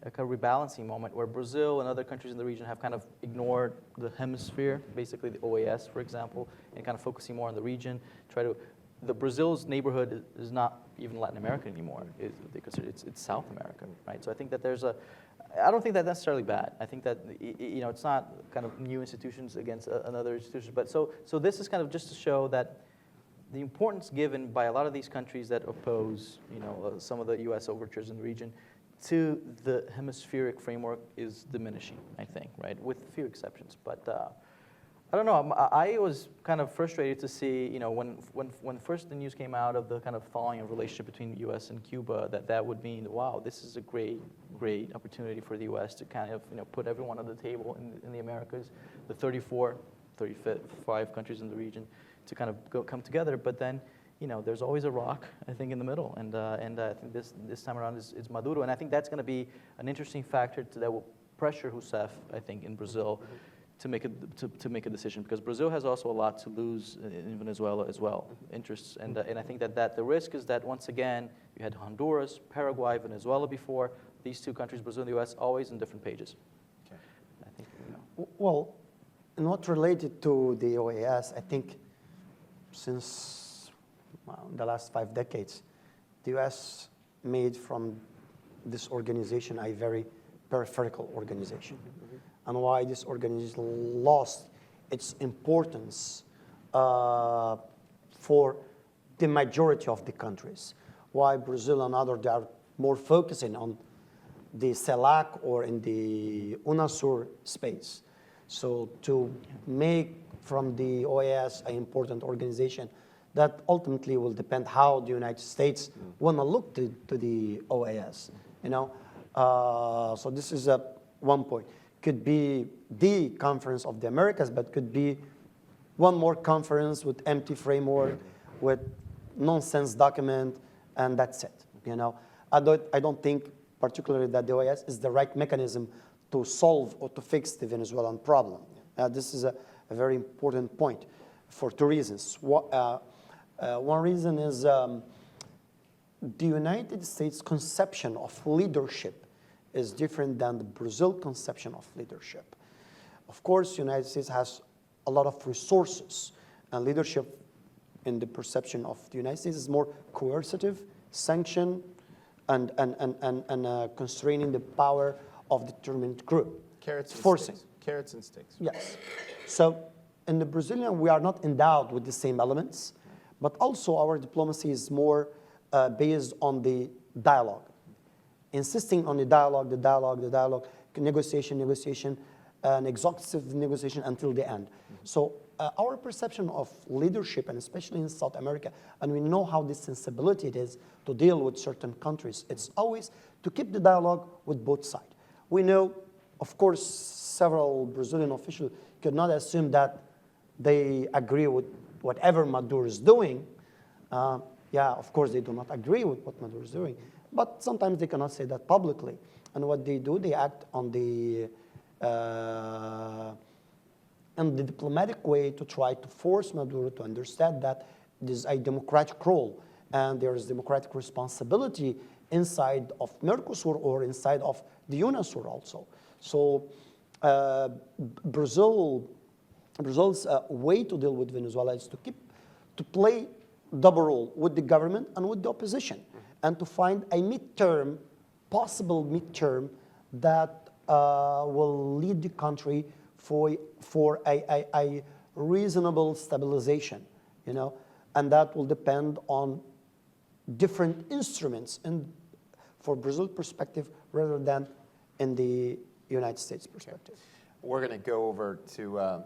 a kind of rebalancing moment where Brazil and other countries in the region have kind of ignored the hemisphere, basically the OAS, for example, and kind of focusing more on the region. Brazil's neighborhood is not even Latin America anymore. They consider it's South America, right? So I think that I don't think that's necessarily bad. I think that it's not kind of new institutions against another institution, but so this is kind of just to show that the importance given by a lot of these countries that oppose, some of the U.S. overtures in the region to the hemispheric framework is diminishing, I think, right, with a few exceptions. But I don't know. I was kind of frustrated to see, when first the news came out of the kind of thawing of relationship between the U.S. and Cuba, that would mean, wow, this is a great opportunity for the U.S. to kind of, put everyone on the table in the Americas, the 35 countries in the region, to kind of come together. But then, there's always a rock, I think, in the middle, and I think this time around is Maduro, and I think that's going to be an interesting factor that will pressure Rousseff, I think, in Brazil, to make a decision, because Brazil has also a lot to lose in Venezuela as well, interests, and I think that the risk is that once again you had Honduras, Paraguay, Venezuela before, these two countries, Brazil and the U.S., always in different pages. Okay. I think. Well, not related to the OAS, I think since the last 5 decades, the U.S. made from this organization a very peripheral organization. And why this organization lost its importance for the majority of the countries. Why Brazil and others, they are more focusing on the CELAC or in the UNASUR space. So to make from the OAS an important organization, that ultimately will depend how the United States want to look to the OAS, So this is one point. Could be the Conference of the Americas, but could be one more conference with empty framework, with nonsense document, and that's it. I don't think particularly that the OAS is the right mechanism to solve or to fix the Venezuelan problem. This is a very important point for 2 reasons. One reason is the United States conception of leadership is different than the Brazil conception of leadership. Of course, the United States has a lot of resources, and leadership in the perception of the United States is more coercive, sanction, and constraining the power of the determined group. Carrots and forcing. sticks. Carrots and sticks. Yes. So in the Brazilian, we are not endowed with the same elements, but also our diplomacy is more based on the dialogue. Insisting on the dialogue, negotiation, an exhaustive negotiation until the end. So our perception of leadership, and especially in South America, and we know how this sensibility it is to deal with certain countries, it's always to keep the dialogue with both sides. We know, of course, several Brazilian officials could not assume that they agree with whatever Maduro is doing. Of course, they do not agree with what Maduro is doing. But sometimes they cannot say that publicly. And what they do, they act on the diplomatic way to try to force Maduro to understand that this is a democratic role and there is democratic responsibility inside of Mercosur or inside of the UNASUR also. So Brazil's way to deal with Venezuela is to play double role with the government and with the opposition, and to find a possible midterm that will lead the country for a reasonable stabilization, and that will depend on different instruments and for Brazil perspective rather than in the United States perspective. We're going to go over to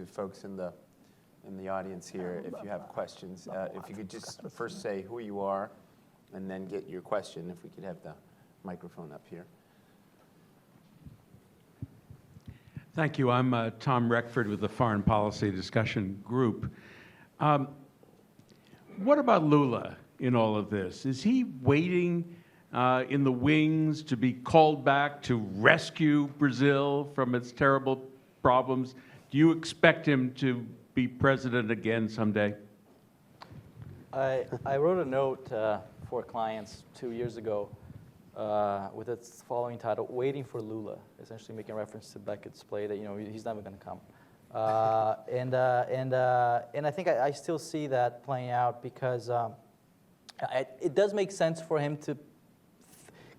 folks in the audience here if you have questions. If you could just first say who you are and then get your question, if we could have the microphone up here. Thank you. I'm Tom Reckford with the Foreign Policy Discussion Group. What about Lula in all of this? Is he waiting in the wings to be called back to rescue Brazil from its terrible problems? Do you expect him to be president again someday? I wrote a note for clients 2 years ago with its following title, Waiting for Lula, essentially making reference to Beckett's play that, he's never going to come. And I think I still see that playing out because it does make sense for him to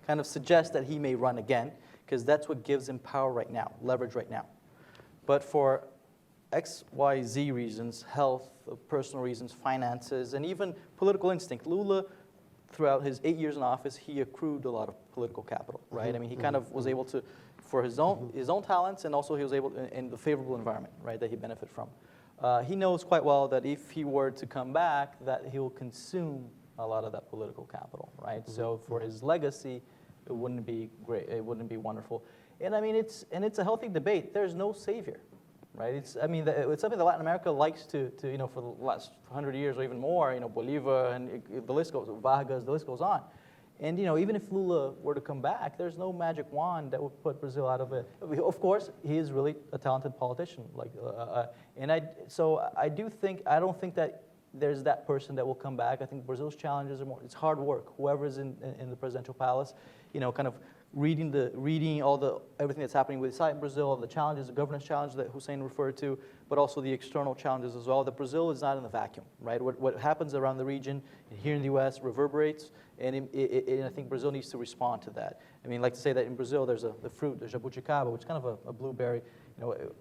kind of suggest that he may run again, because that's what gives him power right now, leverage right now. But for X, Y, Z reasons, health, personal reasons, finances, and even political instinct, Lula, throughout his 8 years in office, he accrued a lot of political capital, right? I mean, he kind of was able to, for his own talents, and also he was able to, in the favorable environment, right, that he benefited from. He knows quite well that if he were to come back, that he will consume a lot of that political capital, right? So for his legacy, it wouldn't be great. It wouldn't be wonderful. And I mean, it's a healthy debate. There's no savior, right? It's something that Latin America likes to for the last 100 years or even more. Bolivar and the list goes, Vargas, the list goes on. And even if Lula were to come back, there's no magic wand that would put Brazil out of it. Of course, he is really a talented politician. So I don't think that there's that person that will come back. I think Brazil's challenges are more. It's hard work. Whoever's in the presidential palace, kind of reading everything that's happening with in Brazil, the challenges, the governance challenges that Hussein referred to, but also the external challenges as well. That Brazil is not in a vacuum, right? What happens around the region and here in the U.S. reverberates, and I think Brazil needs to respond to that. I mean, like to say that in Brazil there's the fruit, the jabuticaba, which is kind of a blueberry.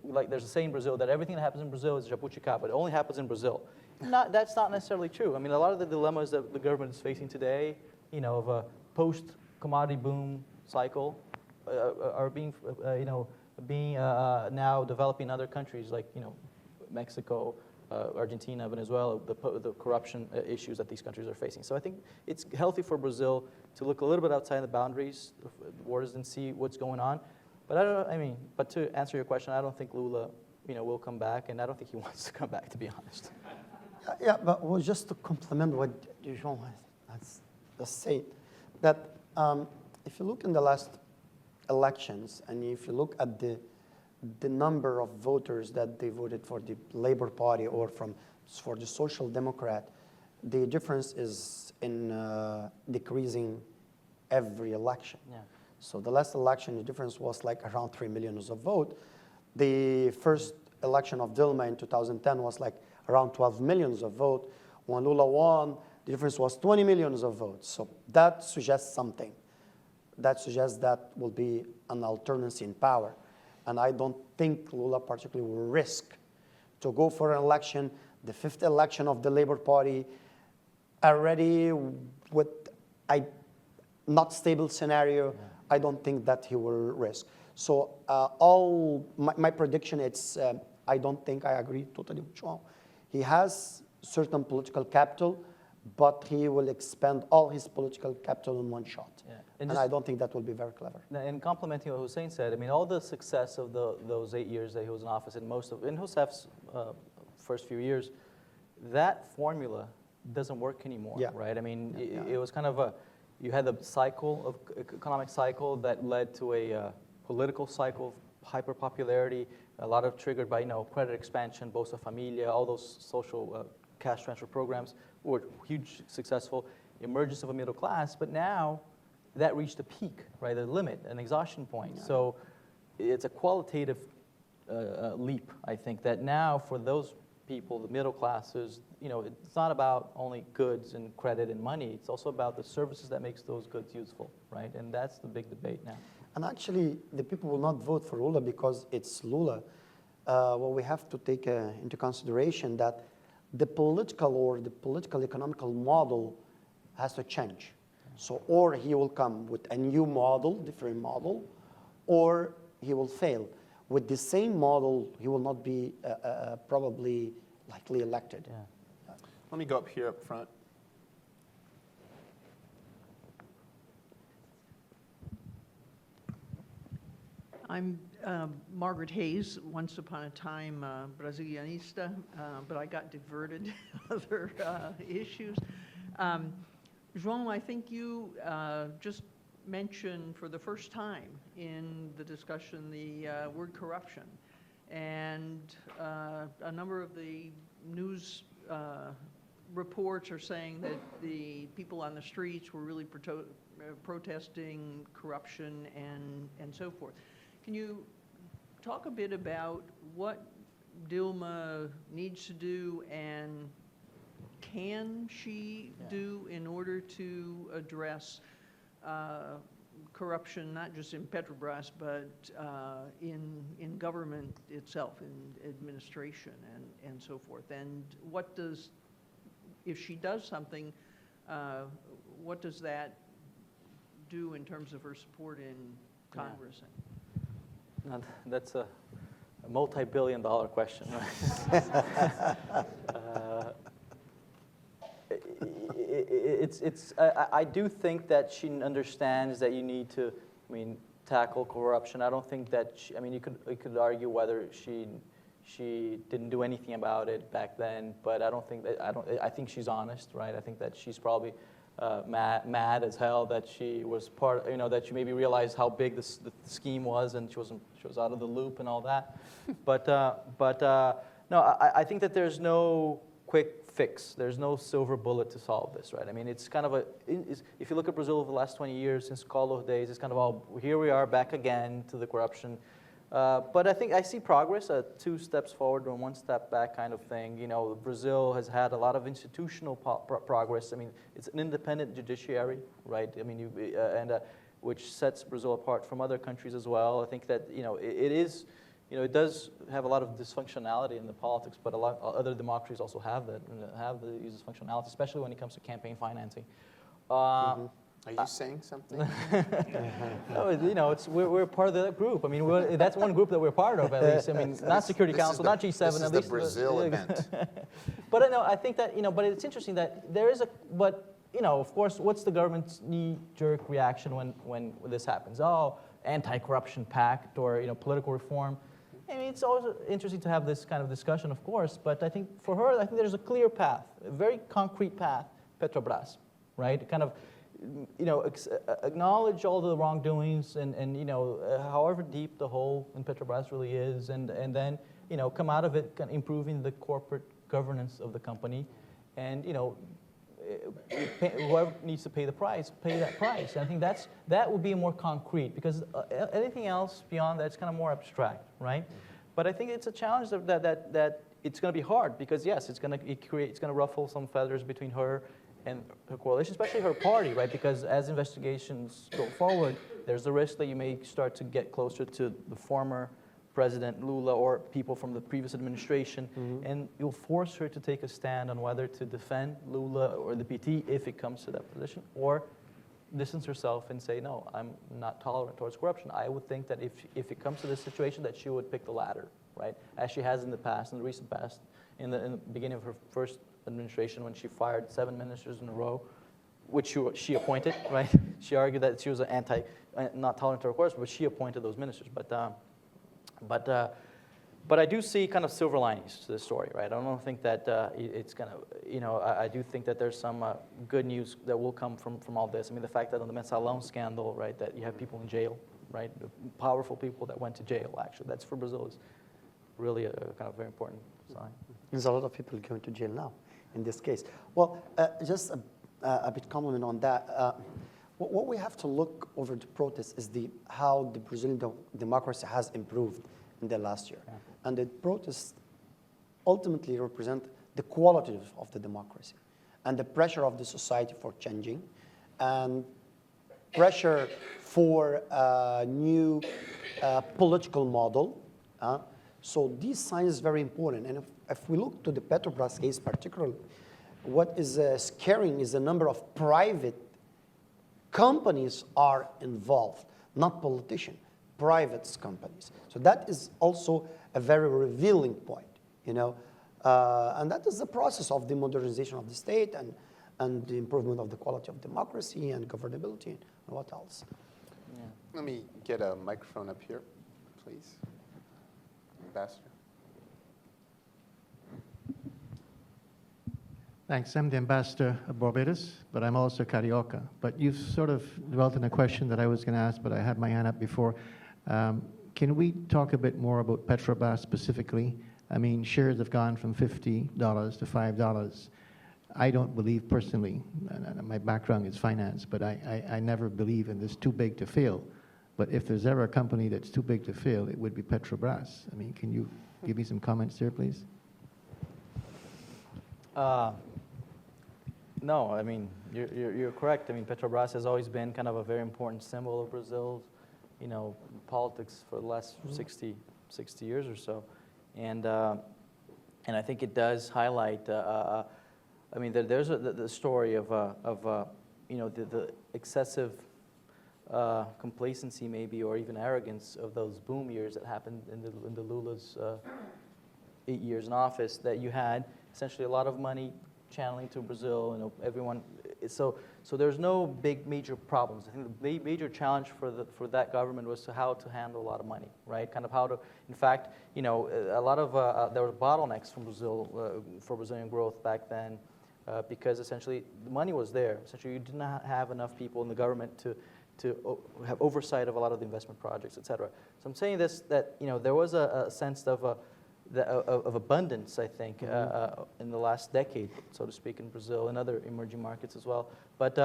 Like there's a saying in Brazil that everything that happens in Brazil is jabuticaba. It only happens in Brazil. That's not necessarily true. I mean, a lot of the dilemmas that the government is facing today, of a post-commodity boom cycle, are being now developing in other countries like Mexico, Argentina, Venezuela, the corruption issues that these countries are facing. So I think it's healthy for Brazil to look a little bit outside the boundaries of the borders and see what's going on. But but to answer your question, I don't think Lula, will come back, and I don't think he wants to come back, to be honest. Yeah, but just to complement what Jean has said, that if you look in the last elections, and if you look at the number of voters that they voted for the Labour Party or for the Social Democrat, the difference is in decreasing every election. Yeah. So the last election, the difference was like around 3 million of vote. The first election of Dilma in 2010 was like around 12 million of vote. When Lula won, the difference was 20 million of votes. So that suggests something. That suggests that will be an alternance in power. And I don't think Lula particularly will risk to go for an election, the fifth election of the Labour Party, already with a not stable scenario. Yeah. I don't think that he will risk. So my prediction, I don't think I agree totally with João. He has certain political capital, but he will expend all his political capital in one shot. Yeah. And I don't think that will be very clever. And complementing what Hussein said, I mean, all the success of those 8 years that he was in office, and in Rousseff's first few years, that formula doesn't work anymore, yeah. Right? I mean, it was kind of you had the economic cycle that led to a political cycle of hyper-popularity, a lot of triggered by, credit expansion, Bolsa Familia, all those social cash transfer programs were huge, successful, emergence of a middle class, but now that reached a peak, right, a limit, an exhaustion point. Yeah. So it's a qualitative leap, I think, that now for those people, the middle classes, it's not about only goods and credit and money, it's also about the services that makes those goods useful, right? And that's the big debate now. And actually, the people will not vote for Lula because it's Lula. Well, we have to take into consideration that the political economical model has to change. So, or he will come with a new model, different model, or he will fail. With the same model, he will not be probably likely elected. Yeah. Let me go up here up front. I'm Margaret Hayes, once upon a time Brasilianista, but I got diverted other issues. João, I think you just mentioned for the first time in the discussion the word corruption. And a number of the news reports are saying that the people on the streets were really protesting corruption and so forth. Can you talk a bit about what Dilma needs to do and can she do in order to address corruption, not just in Petrobras, but in government itself, in administration and so forth? And what does, if she does something, what does that do in terms of her support in Congress? Now, that's a multi-billion-dollar question, right? I do think that she understands that you need to, tackle corruption. I don't think that you could argue whether she didn't do anything about it back then, but I think she's honest, right? I think that she's probably mad as hell that she was that she maybe realized how big the scheme was and she was out of the loop and all that. But no, I think that there's no quick fix. There's no silver bullet to solve this, right? It's kind of if you look at Brazil over the last 20 years, since Collor days, it's kind of all, here we are back again to the corruption. But I think I see progress, 2 steps forward and 1 step back kind of thing. Brazil has had a lot of institutional progress. It's an independent judiciary, right? Which sets Brazil apart from other countries as well. I think that, it does have a lot of dysfunctionality in the politics, but a lot of other democracies also have the dysfunctionality, especially when it comes to campaign financing. Are you saying something? No, we're part of that group. That's one group that we're part of, at least. Not Security Council, not G7. This is at the least Brazil event. But I think that, but it's interesting that there is of course, what's the government's knee-jerk reaction when this happens? Oh, anti-corruption pact or political reform. It's always interesting to have this kind of discussion, of course, but I think for her, there's a clear path, a very concrete path, Petrobras, right? Kind of, acknowledge all the wrongdoings and however deep the hole in Petrobras really is, and then, come out of it kind of improving the corporate governance of the company, and, whoever needs to pay the price, pay that price. And I think that would be more concrete, because anything else beyond that is kind of more abstract, right? But I think it's a challenge that it's going to be hard, because yes, it's going to ruffle some feathers between her and her coalition, especially her party, right? Because as investigations go forward, there's the risk that you may start to get closer to the former President Lula or people from the previous administration, and you'll force her to take a stand on whether to defend Lula or the PT if it comes to that position, or distance herself and say, no, I'm not tolerant towards corruption. I would think that if it comes to this situation, that she would pick the latter, right? As she has in the past, in the recent past, in the beginning of her first administration, when she fired 7 ministers in a row, which she appointed, right? She argued that she was not tolerant to course, but she appointed those ministers. But I do see kind of silver linings to this story, right? I don't think that it's going to, I do think that there's some good news that will come from all this. The fact that on the Mensalão scandal, right, that you have people in jail, right? Powerful people that went to jail, actually. That's for Brazil is really a kind of very important sign. There's a lot of people going to jail now in this case. Well, just a bit comment on that. What we have to look over the protest is how the Brazilian democracy has improved in the last year. Yeah. And the protests ultimately represent the quality of the democracy and the pressure of the society for changing and pressure for a new political model. So these signs is very important. And if we look to the Petrobras case particularly, what is scaring is the number of private companies are involved, not politicians, private companies. So that is also a very revealing point, and that is the process of the modernization of the state and the improvement of the quality of democracy and governability and what else. Yeah. Let me get a microphone up here, please. Ambassador. Thanks. I'm the ambassador of Barbados, but I'm also Carioca. But you've sort of dwelt on a question that I was going to ask, but I had my hand up before. Can we talk a bit more about Petrobras specifically? Shares have gone from $50 to $5. I don't believe personally, and my background is finance, but I never believe in this too big to fail. But if there's ever a company that's too big to fail, it would be Petrobras. I mean, can you give me some comments there, please? No, I mean, you're correct. I mean, Petrobras has always been kind of a very important symbol of Brazil's, politics for the last 60 years or so. And I think it does highlight, I mean, there's the story of the excessive complacency maybe, or even arrogance of those boom years that happened in the Lula's 8 years in office, that you had essentially a lot of money channeling to Brazil, everyone. So there's no big major problems. I think the major challenge for that government was how to handle a lot of money, right? Kind of how to, in fact, a lot of there were bottlenecks from Brazil for Brazilian growth back then, because essentially the money was there. Essentially, you did not have enough people in the government to have oversight of a lot of the investment projects, et cetera. So I'm saying this, that there was a sense of abundance, I think, in the last decade, so to speak, in Brazil and other emerging markets as well. But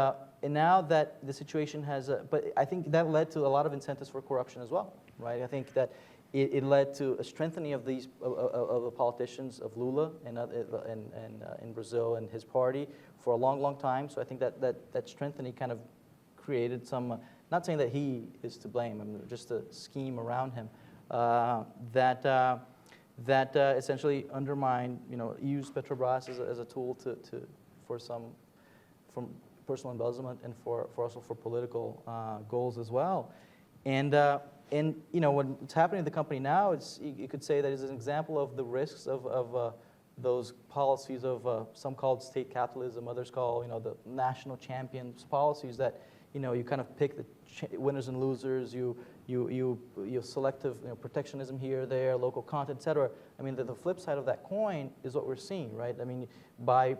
and now that the situation has, but I think that led to a lot of incentives for corruption as well, right? I think that it led to a strengthening of these of the politicians of Lula and in Brazil and his party for a long, long time. So I think that strengthening kind of created some. Not saying that he is to blame, I mean, just a scheme around him that essentially undermined, used Petrobras as a tool for from personal embezzlement and for also for political goals as well. And what's happening in the company now, you could say that is an example of the risks of those policies of some called state capitalism, others call the national champions policies that you kind of pick the winners and losers. You selective protectionism here, there, local content, et cetera. I mean, the flip side of that coin is what we're seeing, right? I mean, by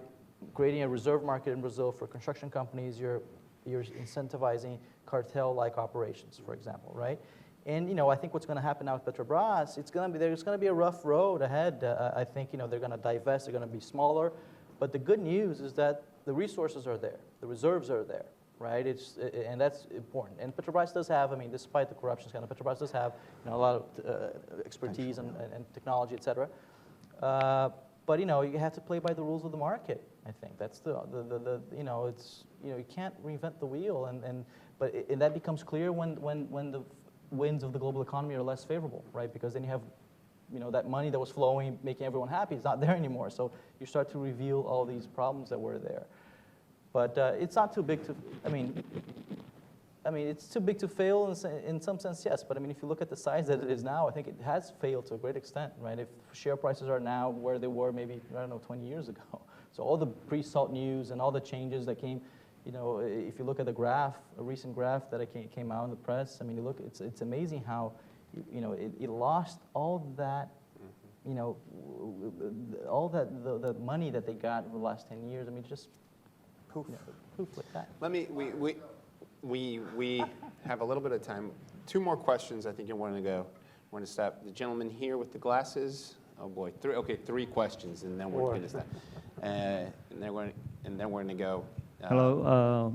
creating a reserve market in Brazil for construction companies, you're incentivizing cartel-like operations, for example, right? And I think what's going to happen now with Petrobras, there's going to be a rough road ahead. I think they're going to divest, they're going to be smaller, but the good news is that the resources are there, the reserves are there. Right, and that's important. And Petrobras does have, I mean, despite the corruption scandal, Petrobras does have a lot of expertise and technology, et cetera. But you have to play by the rules of the market. I think that's it's you can't reinvent the wheel, and that becomes clear when the winds of the global economy are less favorable, right? Because then you have that money that was flowing, making everyone happy, is not there anymore. So you start to reveal all these problems that were there. But it's not too big to, I mean, it's too big to fail in some sense, yes. But I mean, if you look at the size that it is now, I think it has failed to a great extent, right? If share prices are now where they were maybe, 20 years ago. So all the pre-salt news and all the changes that came, if you look at the graph, a recent graph that came out in the press, I mean, look, it's amazing how, it lost all that, all that the money that they got over the last 10 years. I mean, just poof, poof like that. Let me, we have a little bit of time. 2 more questions I think you want to go. We're going to stop. The gentleman here with the glasses. Oh boy, 3 questions, and then we're going to stop. And then we're going to go. Hello,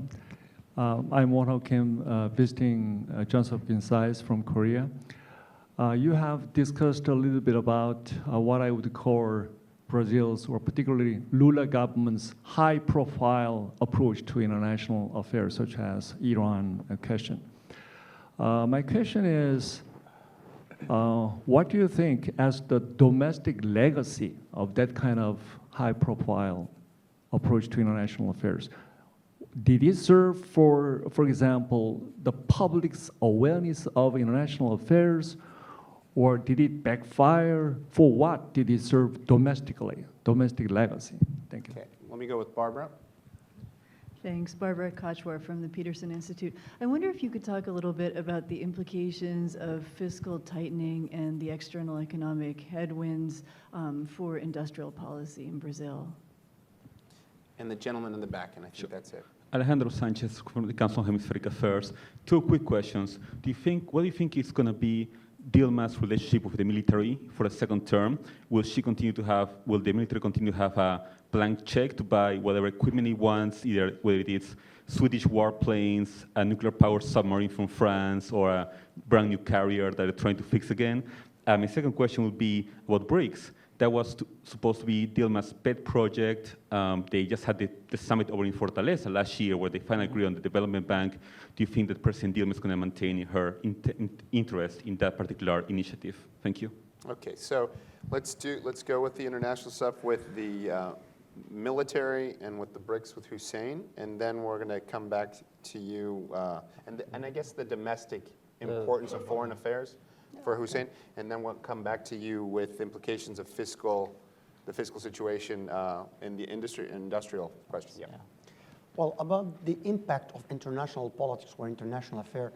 I'm Won-ho Kim, visiting Johns Hopkins Science from Korea. You have discussed a little bit about what I would call Brazil's, or particularly Lula government's, high-profile approach to international affairs, such as Iran question. My question is, what do you think as the domestic legacy of that kind of high-profile approach to international affairs? Did it serve for example, the public's awareness of international affairs, or did it backfire? For what did it serve domestically, domestic legacy? Thank you. Okay, let me go with Barbara. Thanks. Barbara Kochwar from the Peterson Institute. I wonder if you could talk a little bit about the implications of fiscal tightening and the external economic headwinds for industrial policy in Brazil. And the gentleman in the back, and I think that's it. Alejandro Sanchez from the Council on Hemispheric Affairs. 2 quick questions. What do you think is going to be Dilma's relationship with the military for a second term? Will the military continue to have a blank check to buy whatever equipment it wants, either whether it is Swedish warplanes, a nuclear-powered submarine from France, or a brand new carrier that they're trying to fix again? My second question would be about BRICS. That was supposed to be Dilma's pet project. They just had the summit over in Fortaleza last year where they finally agreed on the development bank. Do you think that President Dilma is going to maintain her interest in that particular initiative? Thank you. Okay, so let's go with the international stuff with the military and with the BRICS with Hussein, and then we're going to come back to you, and I guess the domestic importance of foreign affairs for Hussein, and then we'll come back to you with implications of the fiscal situation in the industrial question. Yeah. Well, about the impact of international politics or international affairs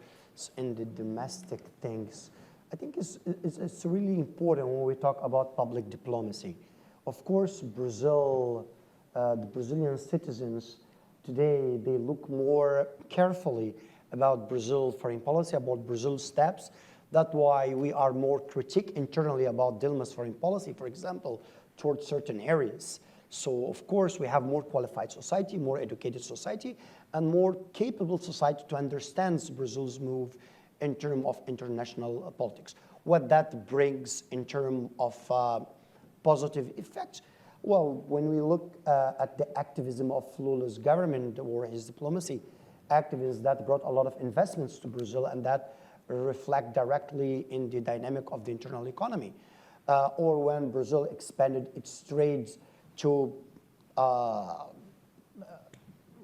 in the domestic things, I think it's really important when we talk about public diplomacy. Of course, Brazil, the Brazilian citizens today, they look more carefully about Brazil foreign policy, about Brazil's steps. That's why we are more critique internally about Dilma's foreign policy, for example, towards certain areas. So, of course, we have more qualified society, more educated society, and more capable society to understand Brazil's move in terms of international politics. What that brings in terms of positive effects? Well, when we look at the activism of Lula's government or his diplomacy activists, that brought a lot of investments to Brazil, and that reflect directly in the dynamic of the internal economy. Or when Brazil expanded its trades to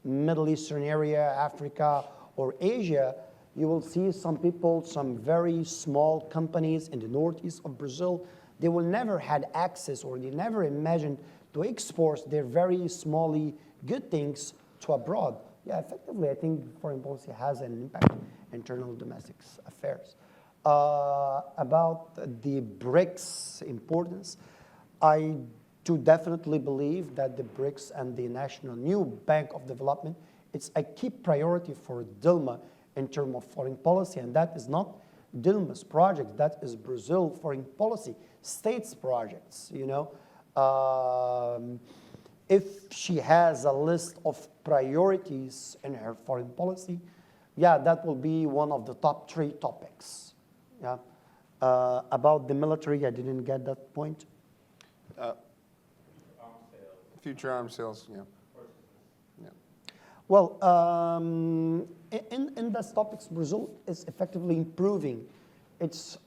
Middle Eastern area, Africa, or Asia, you will see some people, some very small companies in the northeast of Brazil, they will never had access or they never imagined to export their very smally good things to abroad. Yeah, effectively, I think foreign policy has an impact on internal domestic affairs. About the BRICS importance, I do definitely believe that the BRICS and the National New Bank of Development, it's a key priority for Dilma in terms of foreign policy, and that is not Dilma's project, that is Brazil foreign policy, states projects, you know. If she has a list of priorities in her foreign policy, yeah, that will be one of the top 3 topics. Yeah. About the military, I didn't get that point. Future arms sales, yeah. Yeah. Well, in those topics, Brazil is effectively improving its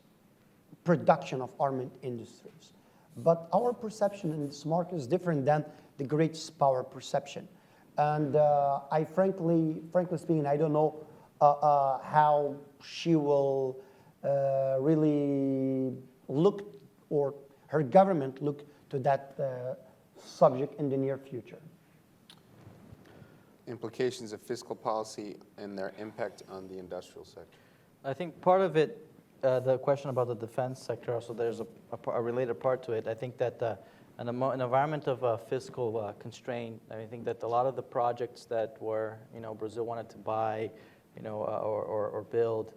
production of armament industries. But our perception in this market is different than the great power perception. And I frankly speaking, I don't know how she will really look, or her government look to that subject in the near future. Implications of fiscal policy and their impact on the industrial sector. I think part of it, the question about the defense sector, also there's a related part to it. I think that in an environment of fiscal constraint, I think that a lot of the projects that were, Brazil wanted to buy, or build,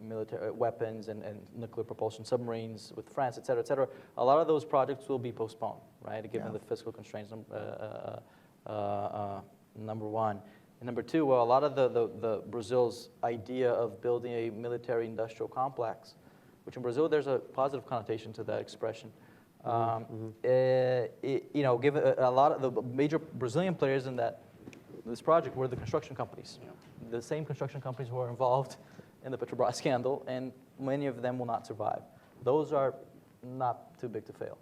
military weapons and nuclear propulsion submarines with France, et cetera, a lot of those projects will be postponed, right, given the fiscal constraints, number one. And number two, well, a lot of the Brazil's idea of building a military-industrial complex, which in Brazil there's a positive connotation to that expression. Given a lot of the major Brazilian players in this project were the construction companies, the same construction companies who were involved in the Petrobras scandal, and many of them will not survive. Those are not too big to fail.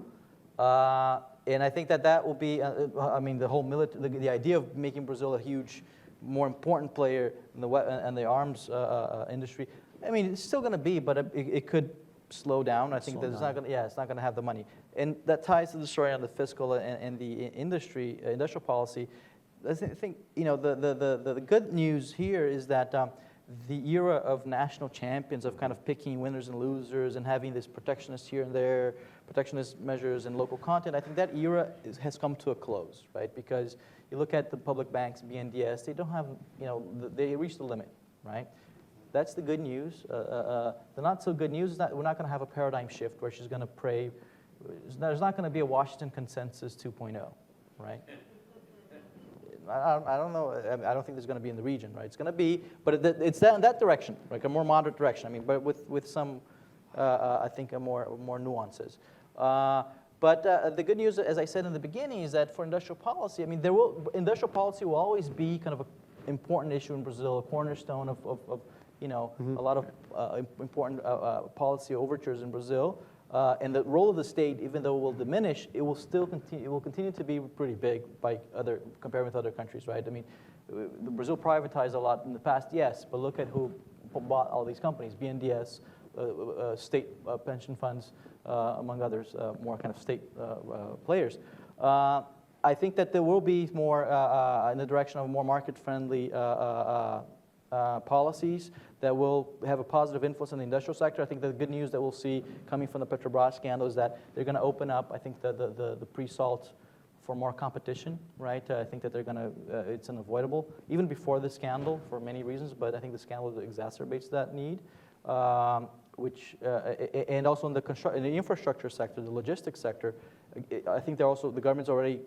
And I think that will be, the whole the idea of making Brazil a huge, more important player in the arms industry. I mean, it's still going to be, but it could slow down. I think that it's not going to. Yeah, it's not going to have the money, and that ties to the story on the fiscal and the industrial policy. I think the good news here is that the era of national champions, of kind of picking winners and losers and having this protectionist here and there, protectionist measures and local content, I think that era has come to a close, right? Because you look at the public banks, BNDES, they don't have, they reached the limit, right? That's the good news. The not so good news is that we're not going to have a paradigm shift where she's going to pray. There's not going to be a Washington Consensus 2.0, right? I don't know. I don't think there's going to be in the region, right? It's going to be, but it's in that direction, like a more moderate direction. I mean, but with some, I think, more nuances. But the good news, as I said in the beginning, is that for industrial policy, I mean, industrial policy will always be kind of an important issue in Brazil, a cornerstone of a lot of important policy overtures in Brazil. And the role of the state, even though it will diminish, it will still continue. It will continue to be pretty big compared with other countries, right? I mean, Brazil privatized a lot in the past, yes, but look at who bought all these companies: BNDES, state pension funds, among others, more kind of state players. I think that there will be more in the direction of more market-friendly policies that will have a positive influence on the industrial sector. I think the good news that we'll see coming from the Petrobras scandal is that they're going to open up, I think, the pre-salt for more competition, right? I think that they're going to, it's unavoidable, even before the scandal for many reasons, but I think the scandal exacerbates that need. And also in the infrastructure sector, the logistics sector, I think the government's already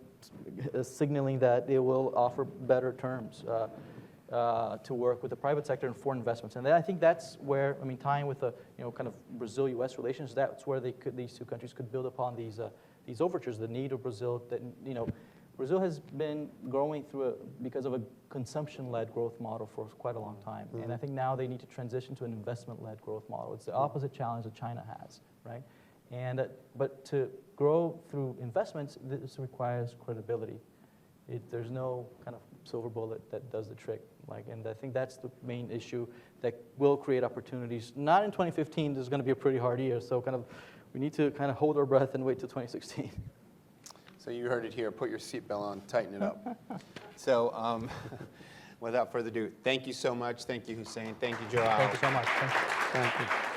signaling that they will offer better terms to work with the private sector and foreign investments. And I think that's where, I mean, tying with the kind of Brazil-U.S. relations, that's where these two countries could build upon these overtures, the need of Brazil. That Brazil has been growing because of a consumption-led growth model for quite a long time. Mm-hmm. And I think now they need to transition to an investment-led growth model. It's the opposite challenge that China has, right? And but to grow through investments, this requires credibility. There's no kind of silver bullet that does the trick. And I think that's the main issue that will create opportunities. Not in 2015. This is going to be a pretty hard year. So we need to kind of hold our breath and wait till 2016. So you heard it here. Put your seatbelt on. Tighten it up. So without further ado, thank you so much. Thank you, Hussein. Thank you, Joao. Thank you so much. Thank you.